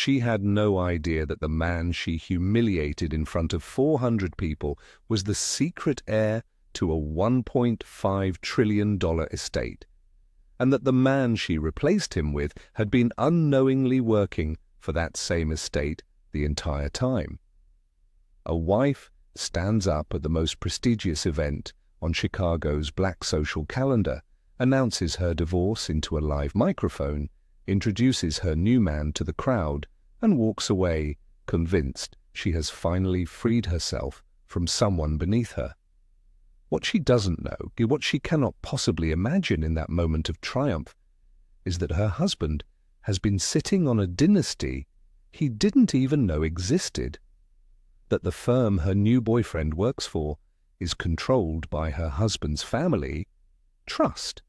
She had no idea that the man she humiliated in front of 400 people was the secret heir to a $1.5 trillion estate, and that the man she replaced him with had been unknowingly working for that same estate the entire time. A wife stands up at the most prestigious event on Chicago's black social calendar, announces her divorce into a live microphone, introduces her new man to the crowd, and walks away, convinced she has finally freed herself from someone beneath her. What she doesn't know, what she cannot possibly imagine in that moment of triumph, is that her husband has been sitting on a dynasty he didn't even know existed, that the firm her new boyfriend works for is controlled by her husband's family, trust,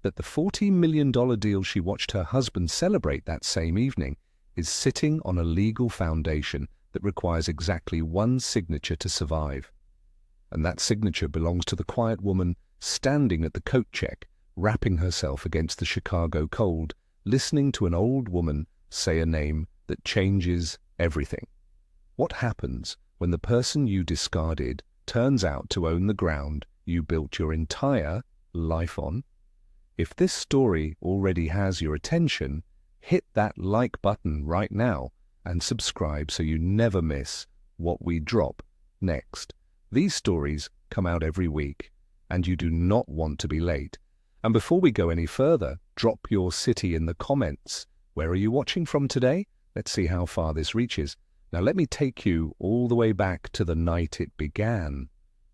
that the $40 million deal she watched her husband celebrate that same evening is sitting on a legal foundation that requires exactly one signature to survive. And that signature belongs to the quiet woman standing at the coat check, wrapping herself against the Chicago cold, listening to an old woman say a name that changes everything. What happens when the person you discarded turns out to own the ground you built your entire life on? If this story already has your attention, hit that like button right now and subscribe so you never miss what we drop next. These stories come out every week, and you do not want to be late. And before we go any further, drop your city in the comments. Where are you watching from today? Let's see how far this reaches. Now let me take you all the way back to the night it began.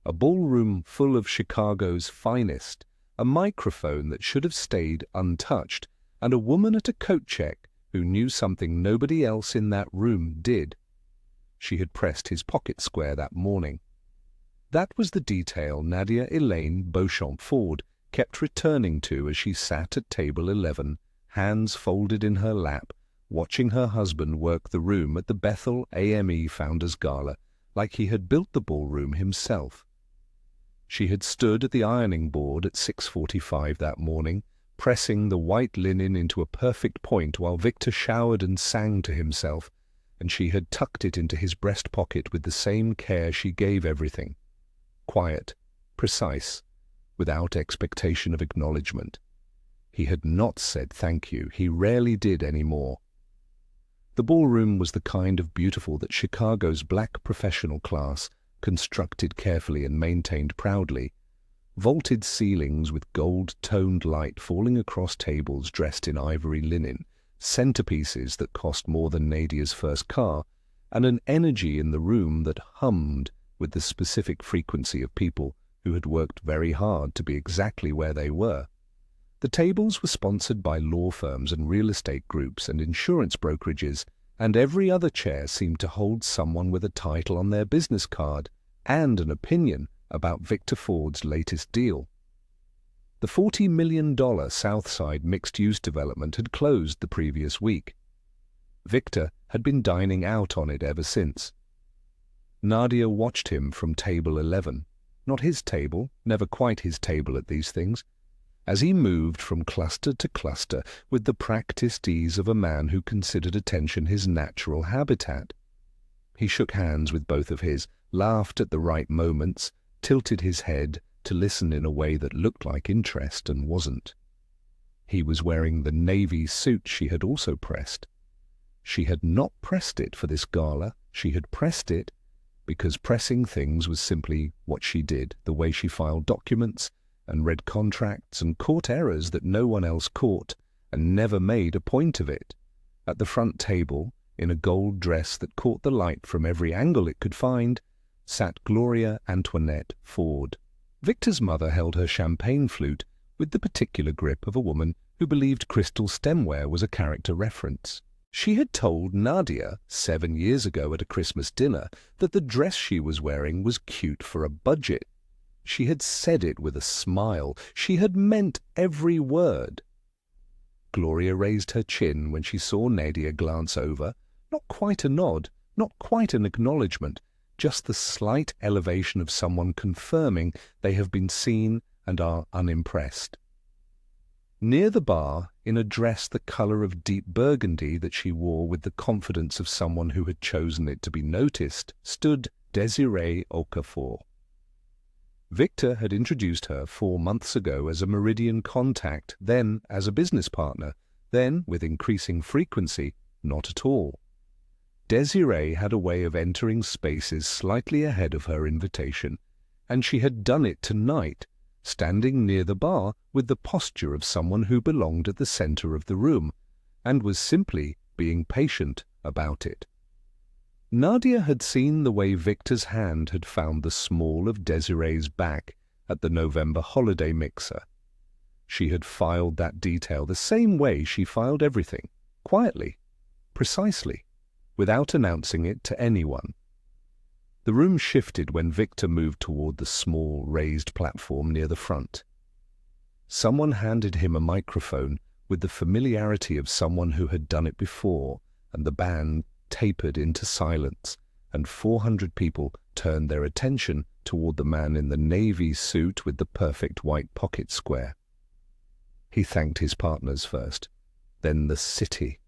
A ballroom full of Chicago's finest, a microphone that should have stayed untouched, and a woman at a coat check who knew something nobody else in that room did. She had pressed his pocket square that morning. That was the detail Nadia Elaine Beauchamp Ford kept returning to as she sat at table 11, hands folded in her lap, watching her husband work the room at the Bethel AME Founders Gala like he had built the ballroom himself. She had stood at the ironing board at 6:45 that morning, pressing the white linen into a perfect point while Victor showered and sang to himself, and she had tucked it into his breast pocket with the same care she gave everything. Quiet, precise, without expectation of acknowledgement. He had not said thank you. He rarely did any more. The ballroom was the kind of beautiful that Chicago's black professional class constructed carefully and maintained proudly. Vaulted ceilings with gold-toned light falling across tables dressed in ivory linen, centerpieces that cost more than Nadia's first car, and an energy in the room that hummed with the specific frequency of people who had worked very hard to be exactly where they were. The tables were sponsored by law firms and real estate groups and insurance brokerages, and every other chair seemed to hold someone with a title on their business card and an opinion about Victor Ford's latest deal. The $40 million Southside mixed-use development had closed the previous week. Victor had been dining out on it ever since. Nadia watched him from table 11, not his table, never quite his table at these things, as he moved from cluster to cluster with the practiced ease of a man who considered attention his natural habitat. He shook hands with both of his, laughed at the right moments, tilted his head to listen in a way that looked like interest and wasn't. He was wearing the navy suit she had also pressed. She had not pressed it for this gala. She had pressed it because pressing things was simply what she did, the way she filed documents and read contracts and caught errors that no one else caught and never made a point of it. At the front table, in a gold dress that caught the light from every angle it could find, sat Gloria Antoinette Ford. Victor's mother held her champagne flute with the particular grip of a woman who believed crystal stemware was a character reference. She had told Nadia 7 years ago at a Christmas dinner that the dress she was wearing was cute for a budget. She had said it with a smile. She had meant every word. Gloria raised her chin when she saw Nadia glance over. Not quite a nod, not quite an acknowledgement, just the slight elevation of someone confirming they have been seen and are unimpressed. Near the bar, in a dress the colour of deep burgundy that she wore with the confidence of someone who had chosen it to be noticed, stood Désirée Okafor. Victor had introduced her 4 months ago as a Meridian contact, then as a business partner, then, with increasing frequency, not at all. Désirée had a way of entering spaces slightly ahead of her invitation, and she had done it tonight, standing near the bar with the posture of someone who belonged at the center of the room, and was simply being patient about it. Nadia had seen the way Victor's hand had found the small of Désirée's back at the November holiday mixer. She had filed that detail the same way she filed everything, quietly, precisely, without announcing it to anyone. The room shifted when Victor moved toward the small, raised platform near the front. Someone handed him a microphone with the familiarity of someone who had done it before, and the band tapered into silence, and 400 people turned their attention toward the man in the navy suit with the perfect white pocket square. He thanked his partners first, then the city,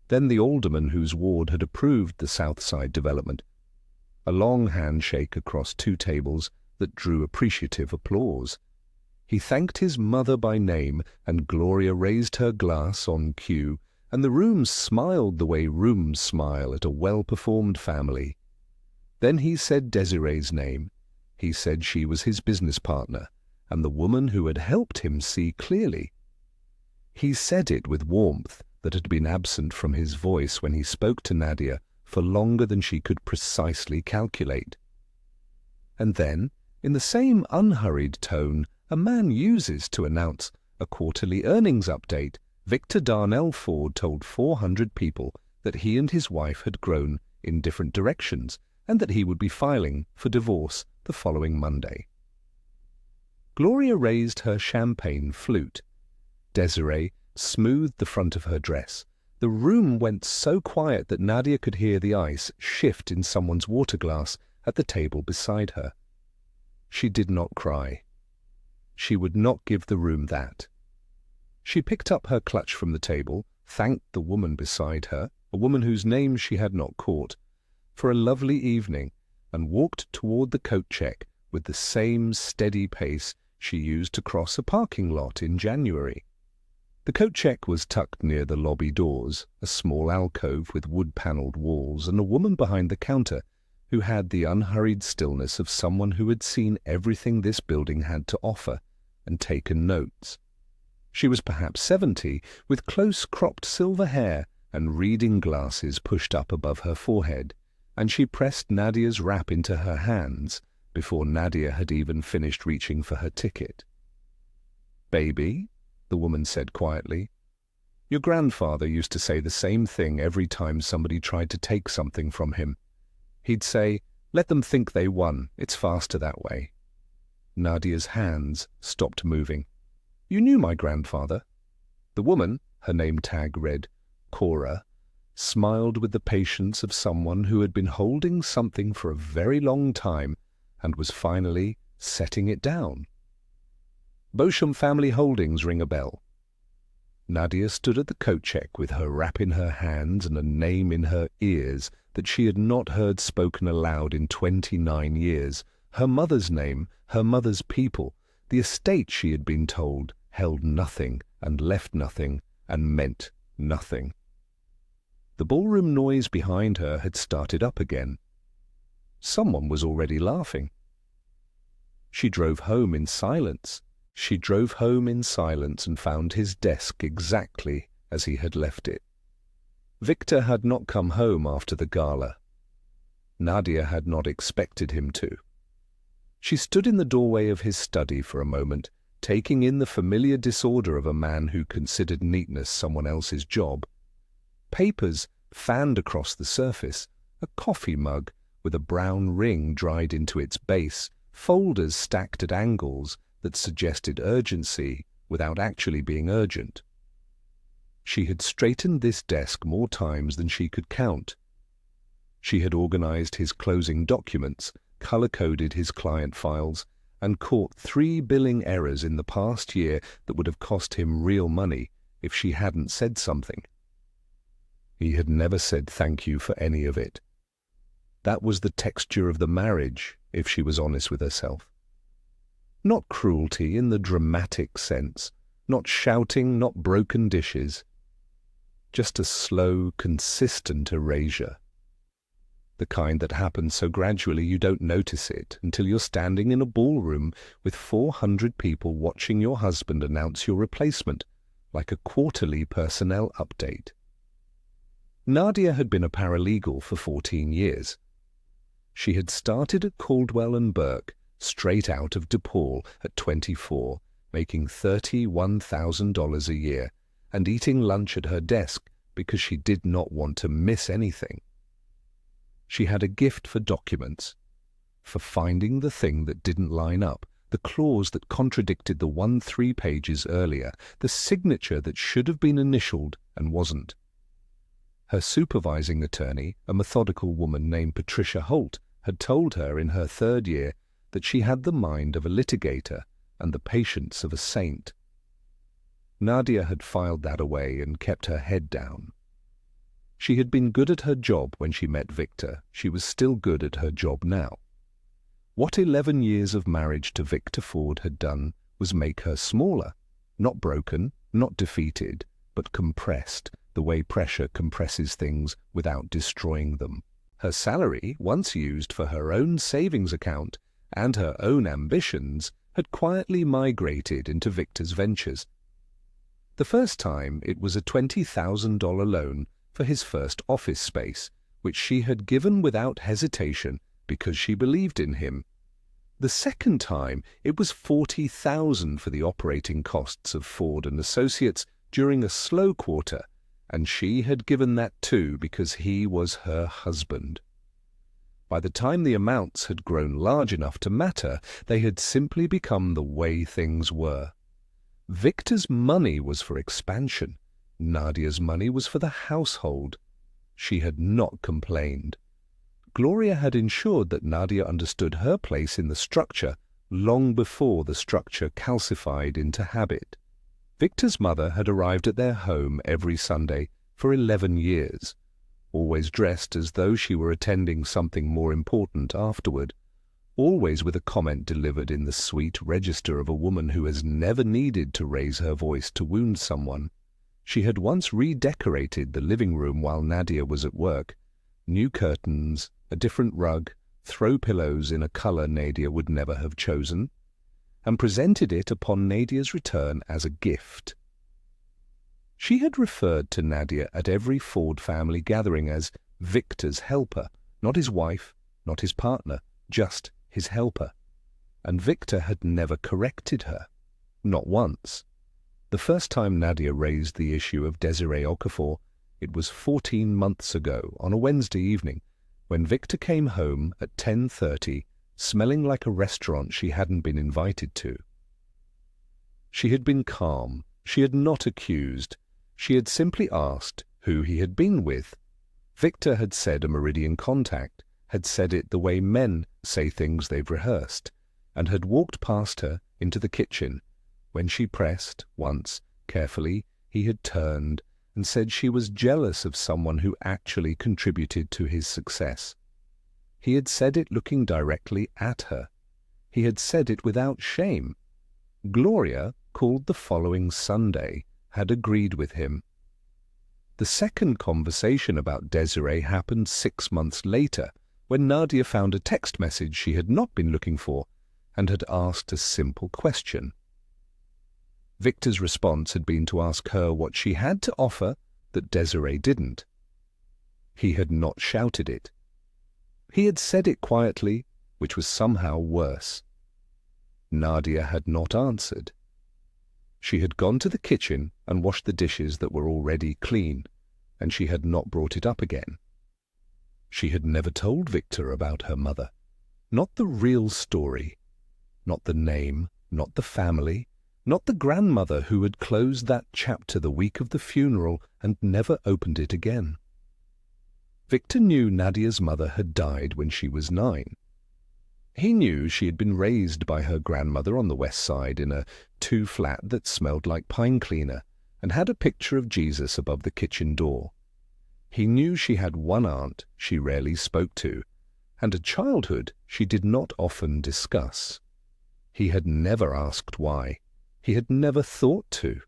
then the alderman whose ward had approved the South Side development. A long handshake across 2 tables that drew appreciative applause. He thanked his mother by name, and Gloria raised her glass on cue, and the room smiled the way rooms smile at a well-performed family. Then he said Désirée's name. He said she was his business partner, and the woman who had helped him see clearly. He said it with warmth that had been absent from his voice when he spoke to Nadia for longer than she could precisely calculate. And then, in the same unhurried tone a man uses to announce a quarterly earnings update, Victor Darnell Ford told 400 people that he and his wife had grown in different directions and that he would be filing for divorce the following Monday. Gloria raised her champagne flute. Désirée smoothed the front of her dress. The room went so quiet that Nadia could hear the ice shift in someone's water glass at the table beside her. She did not cry. She would not give the room that. She picked up her clutch from the table, thanked the woman beside her, a woman whose name she had not caught, for a lovely evening, and walked toward the coat check with the same steady pace she used to cross a parking lot in January. The coat check was tucked near the lobby doors, a small alcove with wood-panelled walls, and a woman behind the counter who had the unhurried stillness of someone who had seen everything this building had to offer and taken notes. She was perhaps 70, with close-cropped silver hair and reading glasses pushed up above her forehead, and she pressed Nadia's wrap into her hands before Nadia had even finished reaching for her ticket. "Baby," the woman said quietly, "your grandfather used to say the same thing every time somebody tried to take something from him. He'd say, 'Let them think they won. It's faster that way.'" Nadia's hands stopped moving. "You knew my grandfather?" The woman, her name tag read Cora, smiled with the patience of someone who had been holding something for a very long time and was finally setting it down. "Beauchamp Family Holdings ring a bell." Nadia stood at the coat check with her wrap in her hands and a name in her ears that she had not heard spoken aloud in 29 years. Her mother's name, her mother's people, the estate she had been told held nothing and left nothing and meant nothing. The ballroom noise behind her had started up again. Someone was already laughing. She drove home in silence. She drove home in silence and found his desk exactly as he had left it. Victor had not come home after the gala. Nadia had not expected him to. She stood in the doorway of his study for a moment, taking in the familiar disorder of a man who considered neatness someone else's job. Papers fanned across the surface, a coffee mug with a brown ring dried into its base, folders stacked at angles that suggested urgency without actually being urgent. She had straightened this desk more times than she could count. She had organized his closing documents, color-coded his client files, and caught 3 billing errors in the past year that would have cost him real money if she hadn't said something. He had never said thank you for any of it. That was the texture of the marriage, if she was honest with herself. Not cruelty in the dramatic sense, not shouting, not broken dishes. Just a slow, consistent erasure. The kind that happens so gradually you don't notice it until you're standing in a ballroom with 400 people watching your husband announce your replacement, like a quarterly personnel update. Nadia had been a paralegal for 14 years. She had started at Caldwell and Burke, straight out of DePaul at 24, making $31,000 a year, and eating lunch at her desk because she did not want to miss anything. She had a gift for documents, for finding the thing that didn't line up, the clause that contradicted the one 3 pages earlier, the signature that should have been initialed and wasn't. Her supervising attorney, a methodical woman named Patricia Holt, had told her in her 3rd year that she had the mind of a litigator and the patience of a saint. Nadia had filed that away and kept her head down. She had been good at her job when she met Victor. She was still good at her job now. What 11 years of marriage to Victor Ford had done was make her smaller, not broken, not defeated, but compressed, the way pressure compresses things without destroying them. Her salary, once used for her own savings account and her own ambitions, had quietly migrated into Victor's ventures. The first time it was a $20,000 loan for his first office space, which she had given without hesitation because she believed in him. The second time it was $40,000 for the operating costs of Ford and Associates during a slow quarter, and she had given that too because he was her husband. By the time the amounts had grown large enough to matter, they had simply become the way things were. Victor's money was for expansion. Nadia's money was for the household. She had not complained. Gloria had ensured that Nadia understood her place in the structure long before the structure calcified into habit. Victor's mother had arrived at their home every Sunday for 11 years, always dressed as though she were attending something more important afterward, always with a comment delivered in the sweet register of a woman who has never needed to raise her voice to wound someone. She had once redecorated the living room while Nadia was at work. New curtains, a different rug, throw pillows in a color Nadia would never have chosen, and presented it upon Nadia's return as a gift. She had referred to Nadia at every Ford family gathering as Victor's helper, not his wife, not his partner, just his helper. And Victor had never corrected her, not once. The first time Nadia raised the issue of Desiree Okafor, it was 14 months ago on a Wednesday evening, when Victor came home at 10:30, smelling like a restaurant she hadn't been invited to. She had been calm. She had not accused. She had simply asked who he had been with. Victor had said a meridian contact, had said it the way men say things they've rehearsed, and had walked past her into the kitchen. When she pressed, once, carefully, he had turned and said she was jealous of someone who actually contributed to his success. He had said it looking directly at her. He had said it without shame. Gloria, called the following Sunday, had agreed with him. The second conversation about Desiree happened 6 months later, when Nadia found a text message she had not been looking for and had asked a simple question. Victor's response had been to ask her what she had to offer that Desiree didn't. He had not shouted it. He had said it quietly, which was somehow worse. Nadia had not answered. She had gone to the kitchen and washed the dishes that were already clean, and she had not brought it up again. She had never told Victor about her mother. Not the real story. Not the name, not the family, not the grandmother who had closed that chapter the week of the funeral and never opened it again. Victor knew Nadia's mother had died when she was 9. He knew she had been raised by her grandmother on the West Side in a two-flat that smelled like pine cleaner and had a picture of Jesus above the kitchen door. He knew she had one aunt she rarely spoke to, and a childhood she did not often discuss. He had never asked why. He had never thought to.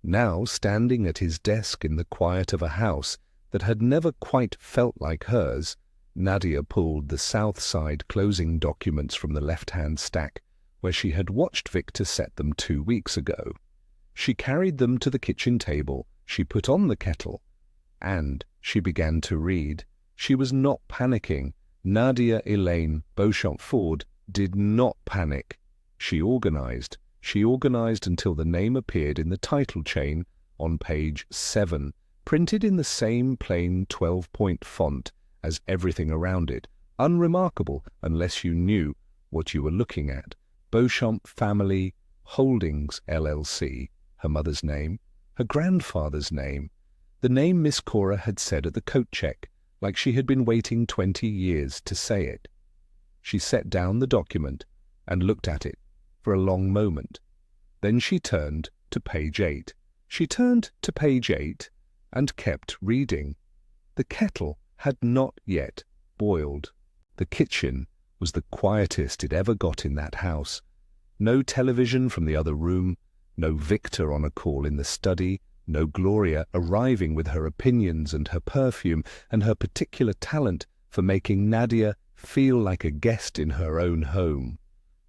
Now, standing at his desk in the quiet of a house that had never quite felt like hers, Nadia pulled the South Side closing documents from the left-hand stack where she had watched Victor set them 2 weeks ago. She carried them to the kitchen table, she put on the kettle, and she began to read. She was not panicking. Nadia Elaine Beauchamp Ford did not panic. She organized. She organized until the name appeared in the title chain on page 7, printed in the same plain 12-point font as everything around it, unremarkable unless you knew what you were looking at. Beauchamp Family Holdings, LLC, her mother's name, her grandfather's name, the name Miss Cora had said at the coat check, like she had been waiting 20 years to say it. She set down the document and looked at it for a long moment. Then she turned to page 8. She turned to page 8 and kept reading. The kettle had not yet boiled. The kitchen was the quietest it ever got in that house. No television from the other room, no Victor on a call in the study, no Gloria arriving with her opinions and her perfume and her particular talent for making Nadia feel like a guest in her own home.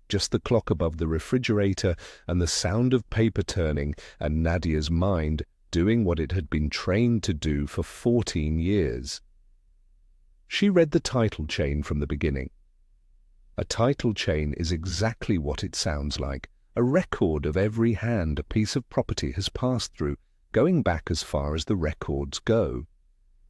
Just the clock above the refrigerator and the sound of paper turning and Nadia's mind doing what it had been trained to do for 14 years. She read the title chain from the beginning. A title chain is exactly what it sounds like, a record of every hand a piece of property has passed through, going back as far as the records go.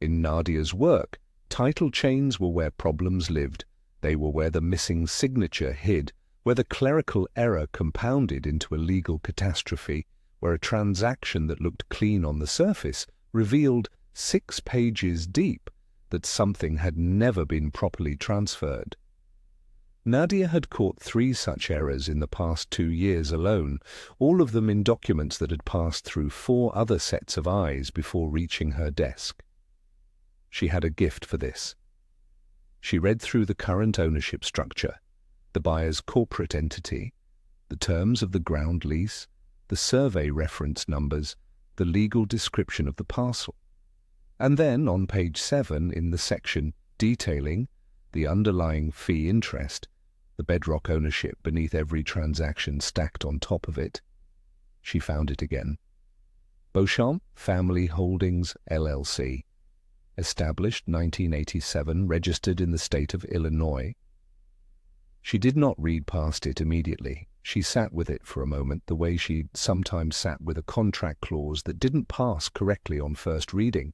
In Nadia's work, title chains were where problems lived. They were where the missing signature hid, where the clerical error compounded into a legal catastrophe, where a transaction that looked clean on the surface revealed 6 pages deep that something had never been properly transferred. Nadia had caught 3 such errors in the past 2 years alone, all of them in documents that had passed through 4 other sets of eyes before reaching her desk. She had a gift for this. She read through the current ownership structure, the buyer's corporate entity, the terms of the ground lease, the survey reference numbers, the legal description of the parcel. And then, on page 7, in the section detailing the underlying fee interest, the bedrock ownership beneath every transaction stacked on top of it, she found it again. Beauchamp Family Holdings, LLC. Established 1987, registered in the state of Illinois. She did not read past it immediately. She sat with it for a moment the way she sometimes sat with a contract clause that didn't pass correctly on first reading.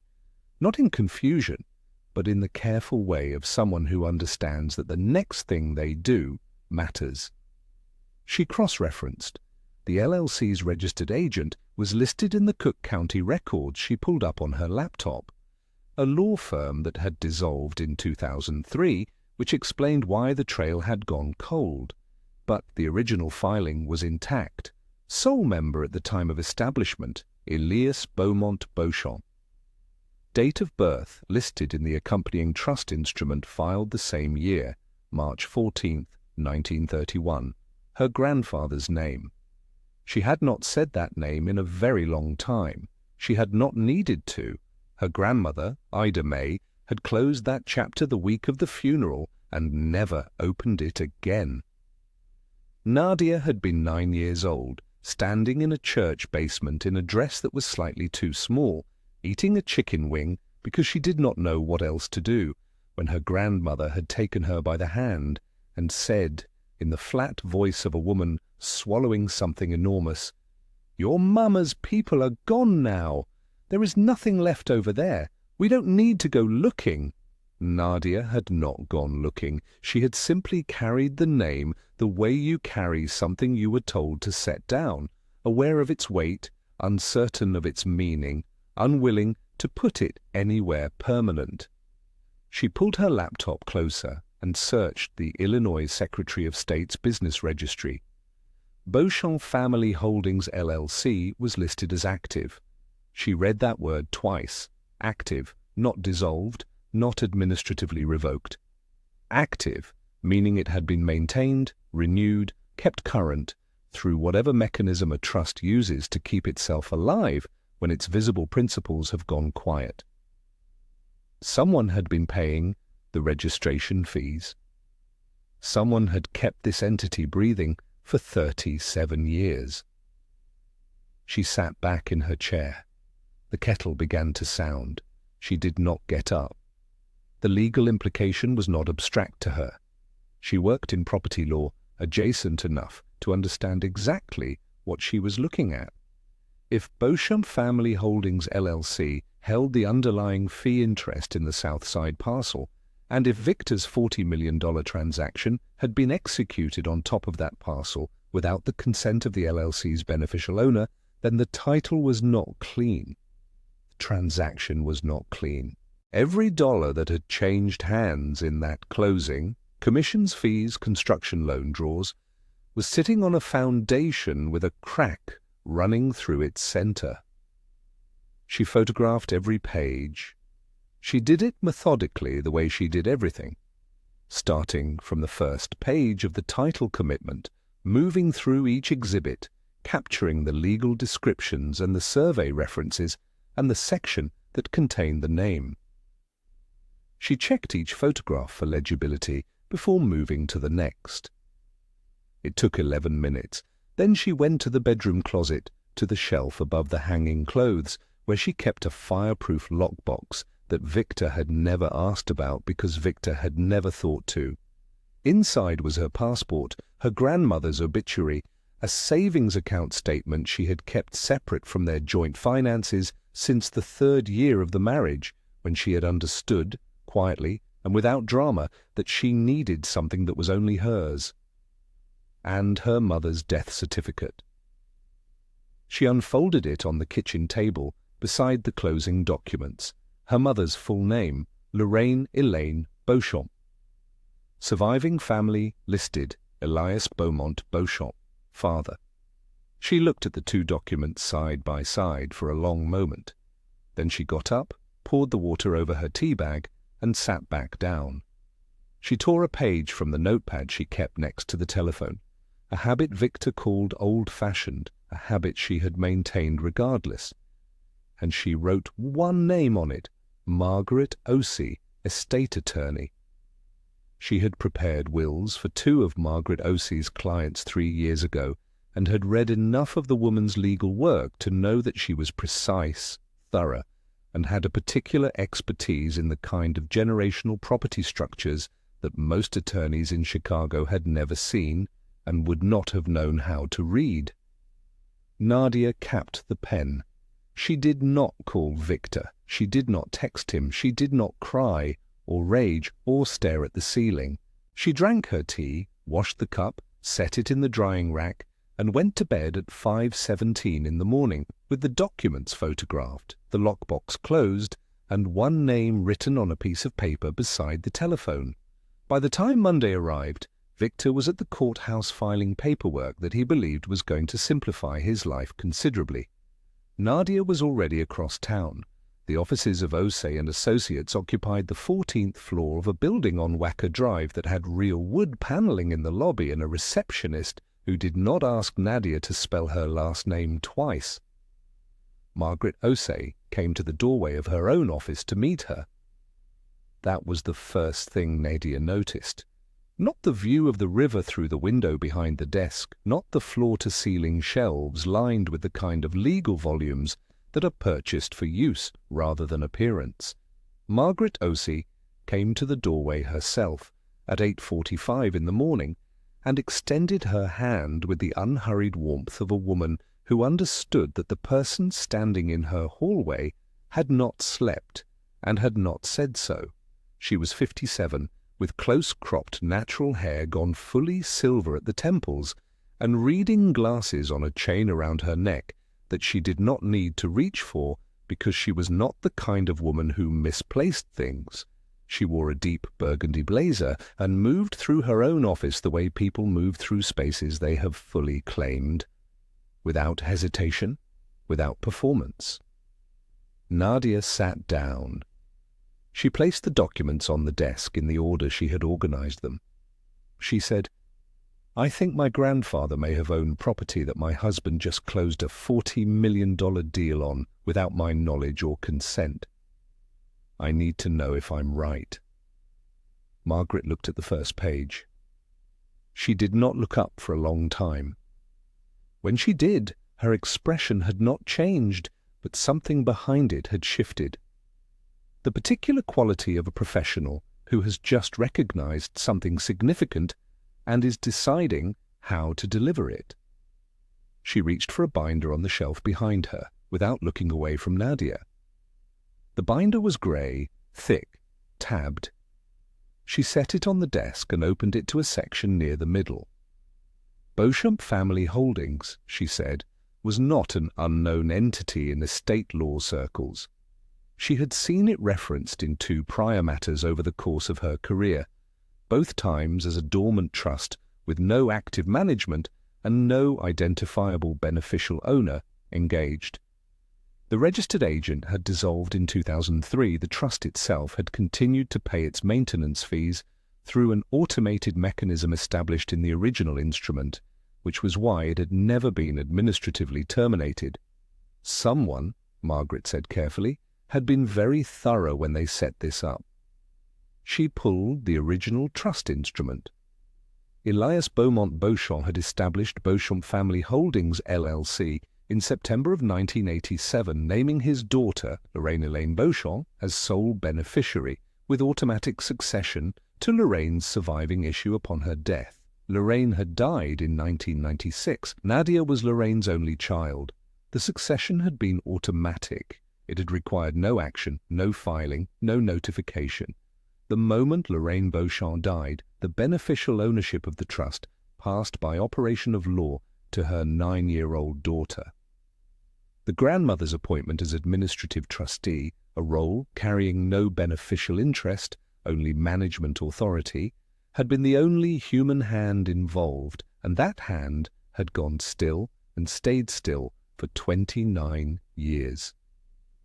Not in confusion, but in the careful way of someone who understands that the next thing they do matters. She cross-referenced. The LLC's registered agent was listed in the Cook County records she pulled up on her laptop. A law firm that had dissolved in 2003, which explained why the trail had gone cold. But the original filing was intact. Sole member at the time of establishment, Elias Beaumont Beauchamp. Date of birth listed in the accompanying trust instrument filed the same year, March 14, 1931, her grandfather's name. She had not said that name in a very long time. She had not needed to. Her grandmother, Ida May, had closed that chapter the week of the funeral and never opened it again. Nadia had been 9 years old, standing in a church basement in a dress that was slightly too small, eating a chicken wing because she did not know what else to do, when her grandmother had taken her by the hand and said, in the flat voice of a woman swallowing something enormous, "Your mamma's people are gone now. There is nothing left over there. We don't need to go looking." Nadia had not gone looking. She had simply carried the name the way you carry something you were told to set down, aware of its weight, uncertain of its meaning, unwilling to put it anywhere permanent. She pulled her laptop closer and searched the Illinois Secretary of State's business registry. Beauchamp Family Holdings LLC was listed as active. She read that word twice. Active, not dissolved, not administratively revoked. Active, meaning it had been maintained, renewed, kept current, through whatever mechanism a trust uses to keep itself alive when its visible principles have gone quiet. Someone had been paying the registration fees. Someone had kept this entity breathing for 37 years. She sat back in her chair. The kettle began to sound. She did not get up. The legal implication was not abstract to her. She worked in property law adjacent enough to understand exactly what she was looking at. If Beauchamp Family Holdings LLC held the underlying fee interest in the South Side parcel, and if Victor's $40 million transaction had been executed on top of that parcel without the consent of the LLC's beneficial owner, then the title was not clean. The transaction was not clean. Every dollar that had changed hands in that closing, commissions, fees, construction loan draws, was sitting on a foundation with a crack running through its center. She photographed every page. She did it methodically the way she did everything, starting from the first page of the title commitment, moving through each exhibit, capturing the legal descriptions and the survey references and the section that contained the name. She checked each photograph for legibility before moving to the next. It took 11 minutes. Then she went to the bedroom closet, to the shelf above the hanging clothes, where she kept a fireproof lockbox that Victor had never asked about because Victor had never thought to. Inside was her passport, her grandmother's obituary, a savings account statement she had kept separate from their joint finances since the 3rd year of the marriage, when she had understood, quietly and without drama, that she needed something that was only hers, and her mother's death certificate. She unfolded it on the kitchen table beside the closing documents. Her mother's full name, Lorraine Elaine Beauchamp. Surviving family listed, Elias Beaumont Beauchamp, father. She looked at the two documents side by side for a long moment. Then she got up, poured the water over her tea bag, and sat back down. She tore a page from the notepad she kept next to the telephone, a habit Victor called old-fashioned, a habit she had maintained regardless. And she wrote one name on it, Margaret Osey, estate attorney. She had prepared wills for 2 of Margaret Osey's clients 3 years ago, and had read enough of the woman's legal work to know that she was precise, thorough, and had a particular expertise in the kind of generational property structures that most attorneys in Chicago had never seen and would not have known how to read. Nadia capped the pen. She did not call Victor. She did not text him. She did not cry or rage or stare at the ceiling. She drank her tea, washed the cup, set it in the drying rack, and went to bed at 5:17 in the morning, with the documents photographed, the lockbox closed, and one name written on a piece of paper beside the telephone. By the time Monday arrived, Victor was at the courthouse filing paperwork that he believed was going to simplify his life considerably. Nadia was already across town. The offices of Osey and Associates occupied the 14th floor of a building on Wacker Drive that had real wood paneling in the lobby and a receptionist who did not ask Nadia to spell her last name twice. Margaret Osey came to the doorway of her own office to meet her. That was the first thing Nadia noticed. Not the view of the river through the window behind the desk, not the floor-to-ceiling shelves lined with the kind of legal volumes that are purchased for use rather than appearance. Margaret Osey came to the doorway herself at 8:45 in the morning and extended her hand with the unhurried warmth of a woman who understood that the person standing in her hallway had not slept and had not said so. She was 57, with close-cropped natural hair gone fully silver at the temples, and reading glasses on a chain around her neck that she did not need to reach for because she was not the kind of woman who misplaced things. She wore a deep burgundy blazer and moved through her own office the way people move through spaces they have fully claimed, without hesitation, without performance. Nadia sat down. She placed the documents on the desk in the order she had organized them. She said, "I think my grandfather may have owned property that my husband just closed a $40 million deal on without my knowledge or consent. I need to know if I'm right." Margaret looked at the first page. She did not look up for a long time. When she did, her expression had not changed, but something behind it had shifted. The particular quality of a professional who has just recognized something significant and is deciding how to deliver it. She reached for a binder on the shelf behind her, without looking away from Nadia. The binder was grey, thick, tabbed. She set it on the desk and opened it to a section near the middle. Beauchamp Family Holdings, she said, was not an unknown entity in estate law circles. She had seen it referenced in 2 prior matters over the course of her career, both times as a dormant trust with no active management and no identifiable beneficial owner engaged. The registered agent had dissolved in 2003. The trust itself had continued to pay its maintenance fees through an automated mechanism established in the original instrument, which was why it had never been administratively terminated. Someone, Margaret said carefully, had been very thorough when they set this up. She pulled the original trust instrument. Elias Beaumont Beauchamp had established Beauchamp Family Holdings, LLC, in September of 1987, naming his daughter, Lorraine Elaine Beauchamp, as sole beneficiary, with automatic succession to Lorraine's surviving issue upon her death. Lorraine had died in 1996. Nadia was Lorraine's only child. The succession had been automatic. It had required no action, no filing, no notification. The moment Lorraine Beauchamp died, the beneficial ownership of the trust passed by operation of law to her 9-year-old daughter. The grandmother's appointment as administrative trustee, a role carrying no beneficial interest, only management authority, had been the only human hand involved, and that hand had gone still and stayed still for 29 years.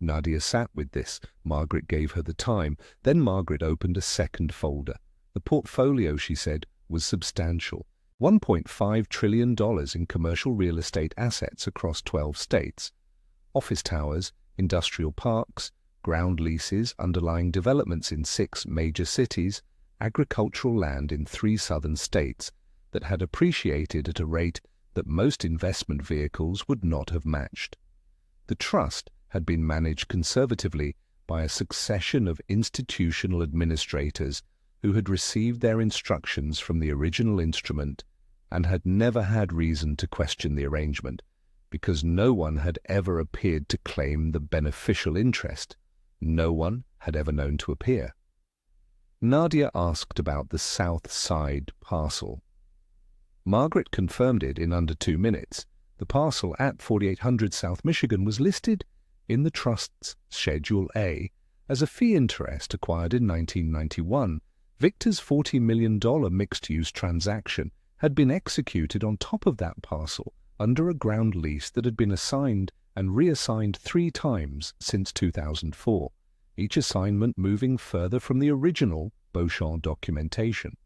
Nadia sat with this. Margaret gave her the time. Then Margaret opened a second folder. The portfolio, she said, was substantial. $1.5 trillion in commercial real estate assets across 12 states. Office towers, industrial parks, ground leases underlying developments in 6 major cities, agricultural land in 3 southern states that had appreciated at a rate that most investment vehicles would not have matched. The trust had been managed conservatively by a succession of institutional administrators who had received their instructions from the original instrument and had never had reason to question the arrangement, because no one had ever appeared to claim the beneficial interest. No one had ever known to appear. Nadia asked about the South Side parcel. Margaret confirmed it in under 2 minutes. The parcel at 4800 South Michigan was listed in the Trust's Schedule A as a fee interest acquired in 1991. Victor's $40 million mixed-use transaction had been executed on top of that parcel under a ground lease that had been assigned and reassigned 3 times since 2004, each assignment moving further from the original Beauchamp documentation.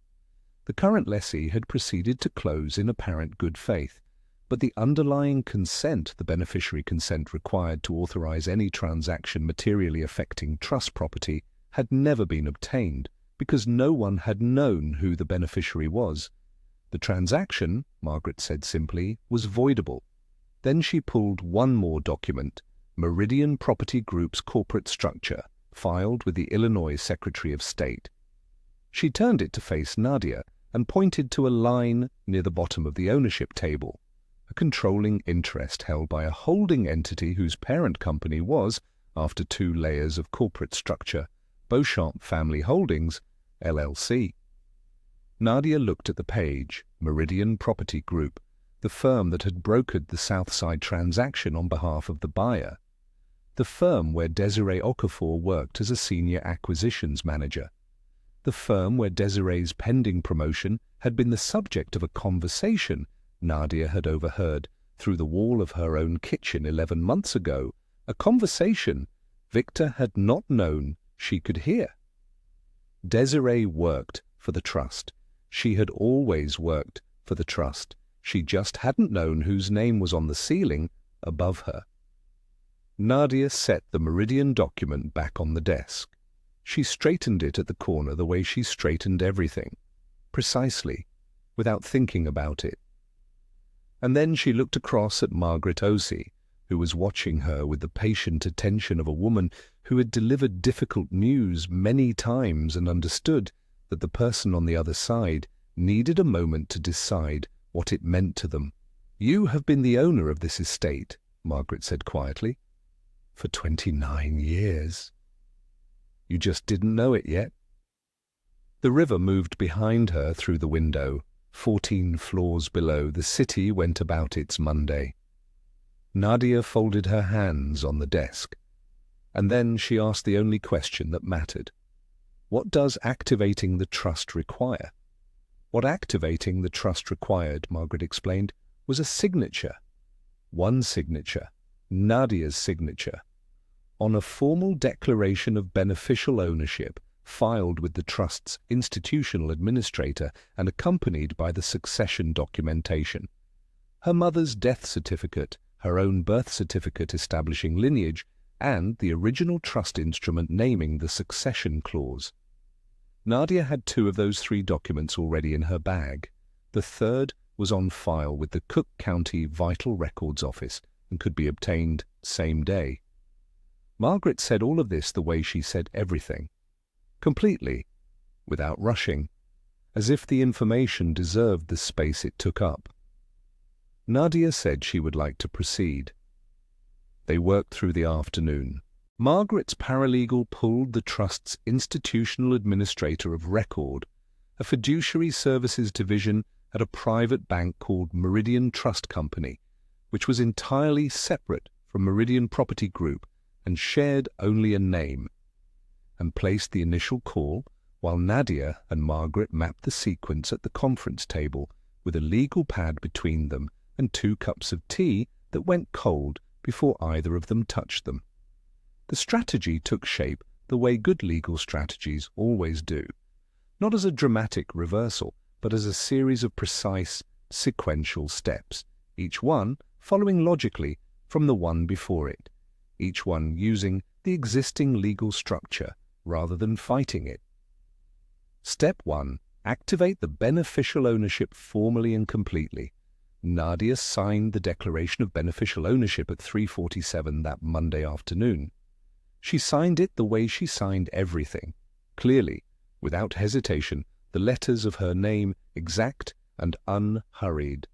The current lessee had proceeded to close in apparent good faith, but the underlying consent, the beneficiary consent required to authorize any transaction materially affecting trust property, had never been obtained because no one had known who the beneficiary was. The transaction, Margaret said simply, was voidable. Then she pulled one more document, Meridian Property Group's corporate structure, filed with the Illinois Secretary of State. She turned it to face Nadia and pointed to a line near the bottom of the ownership table, a controlling interest held by a holding entity whose parent company was, after 2 layers of corporate structure, Beauchamp Family Holdings, LLC. Nadia looked at the page, Meridian Property Group, the firm that had brokered the Southside transaction on behalf of the buyer, the firm where Desiree Okafor worked as a senior acquisitions manager. the firm where Desiree's pending promotion had been the subject of a conversation Nadia had overheard through the wall of her own kitchen 11 months ago, a conversation Victor had not known she could hear. Desiree worked for the trust. She had always worked for the trust. She just hadn't known whose name was on the ceiling above her. Nadia set the Meridian document back on the desk. She straightened it at the corner the way she straightened everything, precisely, without thinking about it. And then she looked across at Margaret Osey, who was watching her with the patient attention of a woman who had delivered difficult news many times and understood that the person on the other side needed a moment to decide what it meant to them. "You have been the owner of this estate," Margaret said quietly, "for 29 years. You just didn't know it yet." The river moved behind her through the window. 14 floors below, the city went about its Monday. Nadia folded her hands on the desk, and then she asked the only question that mattered. What does activating the trust require? What activating the trust required, Margaret explained, was a signature. One signature, Nadia's signature, on a formal declaration of beneficial ownership filed with the trust's institutional administrator and accompanied by the succession documentation. Her mother's death certificate, her own birth certificate establishing lineage, and the original trust instrument naming the succession clause. Nadia had 2 of those 3 documents already in her bag. The third was on file with the Cook County Vital Records Office and could be obtained same day. Margaret said all of this the way she said everything, completely, without rushing, as if the information deserved the space it took up. Nadia said she would like to proceed. They worked through the afternoon. Margaret's paralegal pulled the trust's institutional administrator of record, a fiduciary services division at a private bank called Meridian Trust Company, which was entirely separate from Meridian Property Group and shared only a name, and placed the initial call while Nadia and Margaret mapped the sequence at the conference table with a legal pad between them and 2 cups of tea that went cold before either of them touched them. The strategy took shape the way good legal strategies always do, not as a dramatic reversal, but as a series of precise, sequential steps, each one following logically from the one before it, each one using the existing legal structure rather than fighting it. Step 1. Activate the beneficial ownership formally and completely. Nadia signed the Declaration of Beneficial Ownership at 3:47 that Monday afternoon. She signed it the way she signed everything, clearly, without hesitation, the letters of her name exact and unhurried.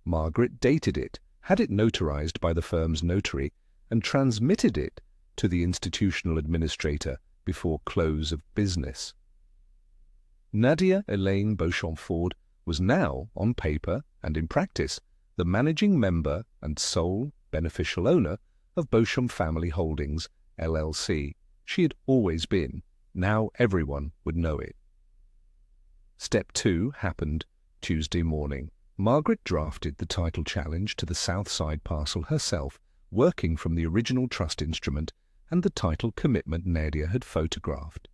Margaret dated it, had it notarized by the firm's notary, and transmitted it to the institutional administrator before close of business. Nadia Elaine Beauchamp-Ford was now, on paper and in practice, the managing member and sole beneficial owner of Beauchamp Family Holdings, LLC. She had always been. Now everyone would know it. Step 2 happened Tuesday morning. Margaret drafted the title challenge to the Southside parcel herself, working from the original trust instrument and the title commitment Nadia had photographed.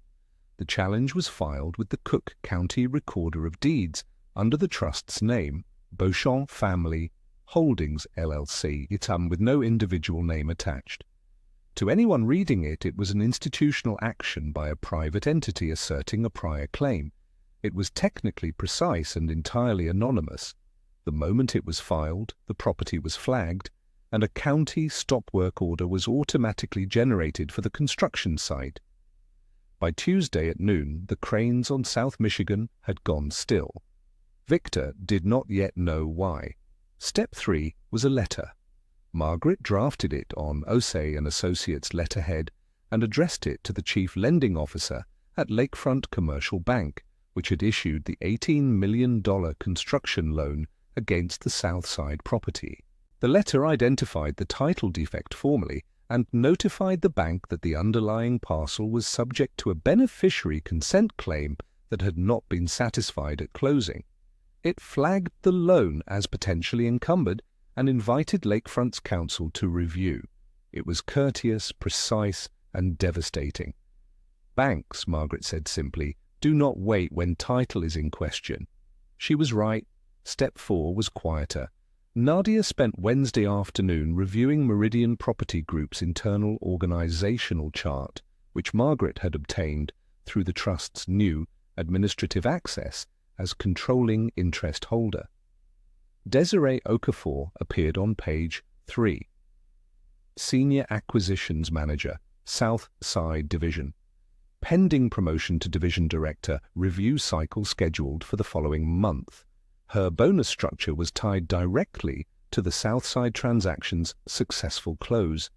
The challenge was filed with the Cook County Recorder of Deeds under the trust's name, Beauchamp Family Holdings, LLC, with no individual name attached. To anyone reading it, it was an institutional action by a private entity asserting a prior claim. It was technically precise and entirely anonymous. The moment it was filed, the property was flagged, and a county stop work order was automatically generated for the construction site. By Tuesday at noon, the cranes on South Michigan had gone still. Victor did not yet know why. Step 3 was a letter. Margaret drafted it on Osey and Associates letterhead and addressed it to the chief lending officer at Lakefront Commercial Bank, which had issued the $18 million construction loan against the Southside property. The letter identified the title defect formally and notified the bank that the underlying parcel was subject to a beneficiary consent claim that had not been satisfied at closing. It flagged the loan as potentially encumbered and invited Lakefront's counsel to review. It was courteous, precise, and devastating. Banks, Margaret said simply, do not wait when title is in question. She was right. Step 4 was quieter. Nadia spent Wednesday afternoon reviewing Meridian Property Group's internal organizational chart, which Margaret had obtained through the trust's new administrative access as controlling interest holder. Desiree Okafor appeared on page 3. Senior Acquisitions Manager, South Side Division. Pending promotion to Division Director, review cycle scheduled for the following month. Her bonus structure was tied directly to the Southside transaction's successful close.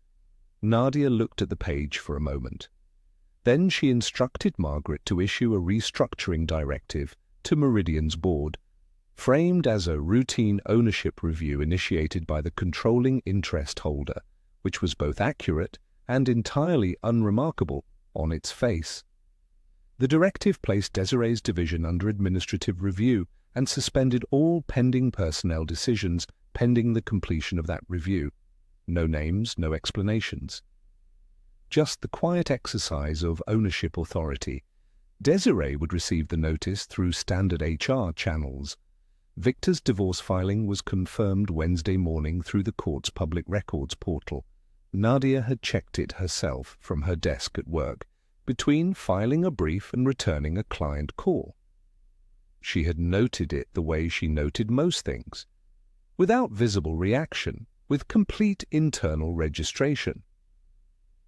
Nadia looked at the page for a moment. Then she instructed Margaret to issue a restructuring directive to Meridian's board, framed as a routine ownership review initiated by the controlling interest holder, which was both accurate and entirely unremarkable on its face. The directive placed Desiree's division under administrative review and suspended all pending personnel decisions pending the completion of that review. No names, no explanations. Just the quiet exercise of ownership authority. Desiree would receive the notice through standard HR channels. Victor's divorce filing was confirmed Wednesday morning through the court's public records portal. Nadia had checked it herself from her desk at work, between filing a brief and returning a client call. She had noted it the way she noted most things, without visible reaction, with complete internal registration.